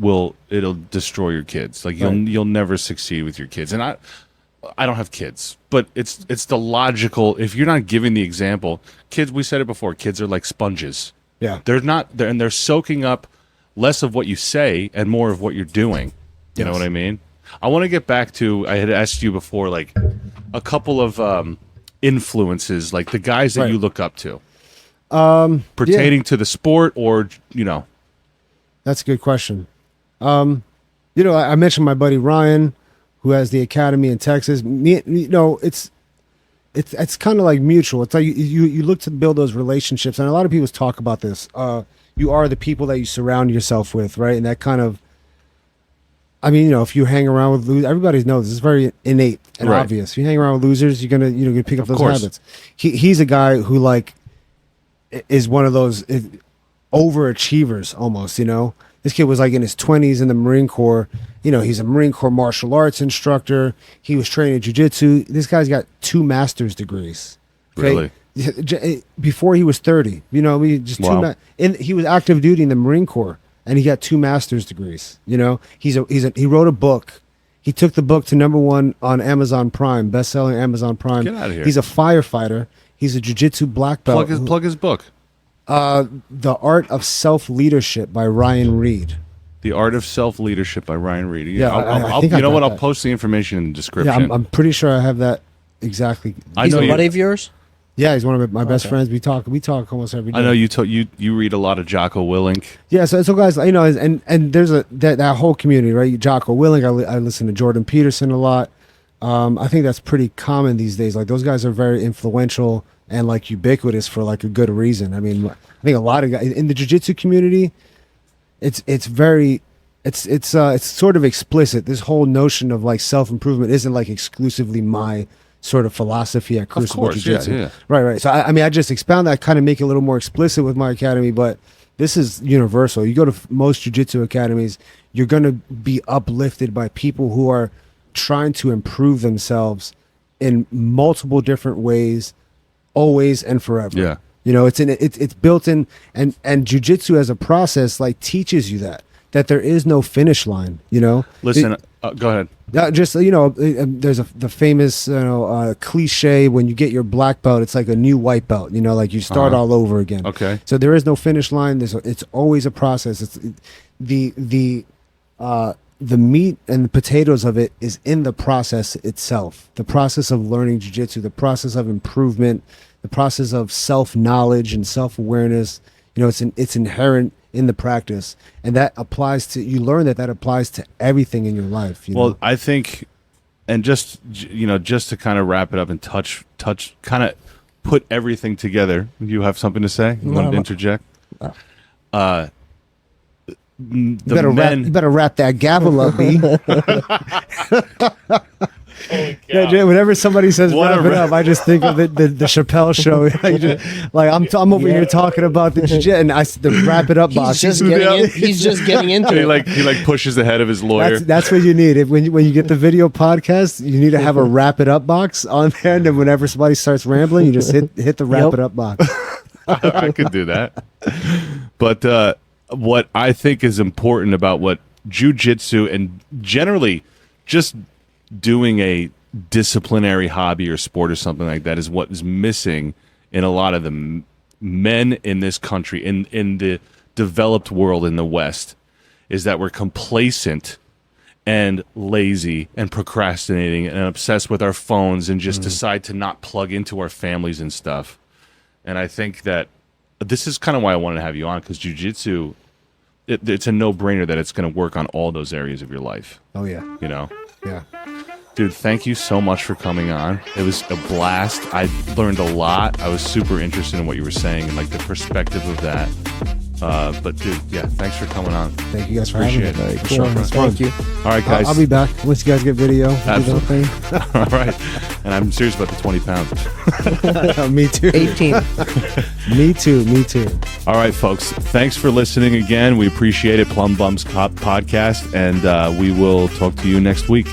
it'll destroy your kids. Like you'll never succeed with your kids. And I don't have kids, but it's the logical. If you're not giving the example, kids. We said it before. Kids are like sponges. Yeah, they're soaking up less of what you say and more of what you're doing. You know what I mean? I want to get back to. I had asked you before, like a couple of influences, like the guys that you look up to, pertaining to the sport, or That's a good question. I mentioned my buddy Ryan, who has the academy in Texas. It's kind of like mutual. It's like you look to build those relationships, and a lot of people talk about this. You are the people that you surround yourself with, right? And that kind of, if you hang around with losers, everybody knows this is very innate and obvious. If you hang around with losers, you're gonna pick up those habits. He's a guy who is one of those overachievers almost. This kid was like in his 20s in the Marine Corps. He's a Marine Corps martial arts instructor. He was training jiu-jitsu. This guy's got 2 master's degrees. Okay? Really? Before he was 30. He was active duty in the Marine Corps, and he got 2 master's degrees. He wrote a book. He took the book to #1 on Amazon Prime, best-selling Amazon Prime. Get out of here. He's a firefighter. He's a jiu-jitsu black belt. Plug his book. The Art of Self-Leadership by Ryan Reed. The Art of Self-Leadership by Ryan Reed. Yeah, I think I'll post the information in the description. Yeah, I'm pretty sure I have that exactly. He's a buddy of yours? Yeah, he's one of my best friends. We talk almost every day. I know you read a lot of Jocko Willink. Yeah, so guys, and there's that whole community, right? Jocko Willink. I listen to Jordan Peterson a lot. I think that's pretty common these days. Like those guys are very influential and like ubiquitous for like a good reason. I think a lot of guys in the jiu-jitsu community, it's sort of explicit. This whole notion of like self-improvement isn't like exclusively my sort of philosophy at Crucible Jiu Jitsu. Yeah. Right. So I just expound that, kind of make it a little more explicit with my academy, but this is universal. You go to most jiu-jitsu academies, you're going to be uplifted by people who are trying to improve themselves in multiple different ways, always and forever. Yeah. It's built in, and jiu-jitsu as a process like teaches you that there is no finish line. Listen, go ahead. There's the famous cliche, when you get your black belt, it's like a new white belt. Like you start all over again. Okay. So there is no finish line. It's always a process. It's the meat and the potatoes of it is in the process itself. The process of learning jiu-jitsu, the process of improvement, the process of self-knowledge and self-awareness. It's inherent in the practice, and that applies to, you learn that applies to everything in your life. Well, I think, and just to kind of wrap it up and touch, kind of put everything together. You have something to say? You want to interject? No. You better wrap that gavel up, B. Yeah, whenever somebody says wrap it up, I just think of the Chappelle show. I'm over here talking about the jiu-jitsu, and the wrap it up box. He's just getting into it. He pushes the head of his lawyer. That's what you need. When you get the video podcast, you need to have a wrap it up box on there, and then whenever somebody starts rambling, you just hit the wrap it up box. I could do that. But what I think is important about what jiu-jitsu and generally just doing a disciplinary hobby or sport or something like that is what is missing in a lot of the men in this country, in the developed world in the West, is that we're complacent and lazy and procrastinating and obsessed with our phones and just decide to not plug into our families and stuff. And I think that this is kind of why I wanted to have you on, because jiu-jitsu, it's a no-brainer that it's going to work on all those areas of your life. Oh, yeah. Yeah. Dude, thank you so much for coming on. It was a blast. I learned a lot. I was super interested in what you were saying and like the perspective of that. But dude, yeah, thanks for coming on. Thank you guys for having me. Appreciate it. Sure. Thank you. All right, guys. I'll be back once you guys get video. Absolutely. All right. And I'm serious about the 20 pounds. Me too. 18. Me too. All right, folks. Thanks for listening again. We appreciate it. Plum Bums Podcast. And we will talk to you next week.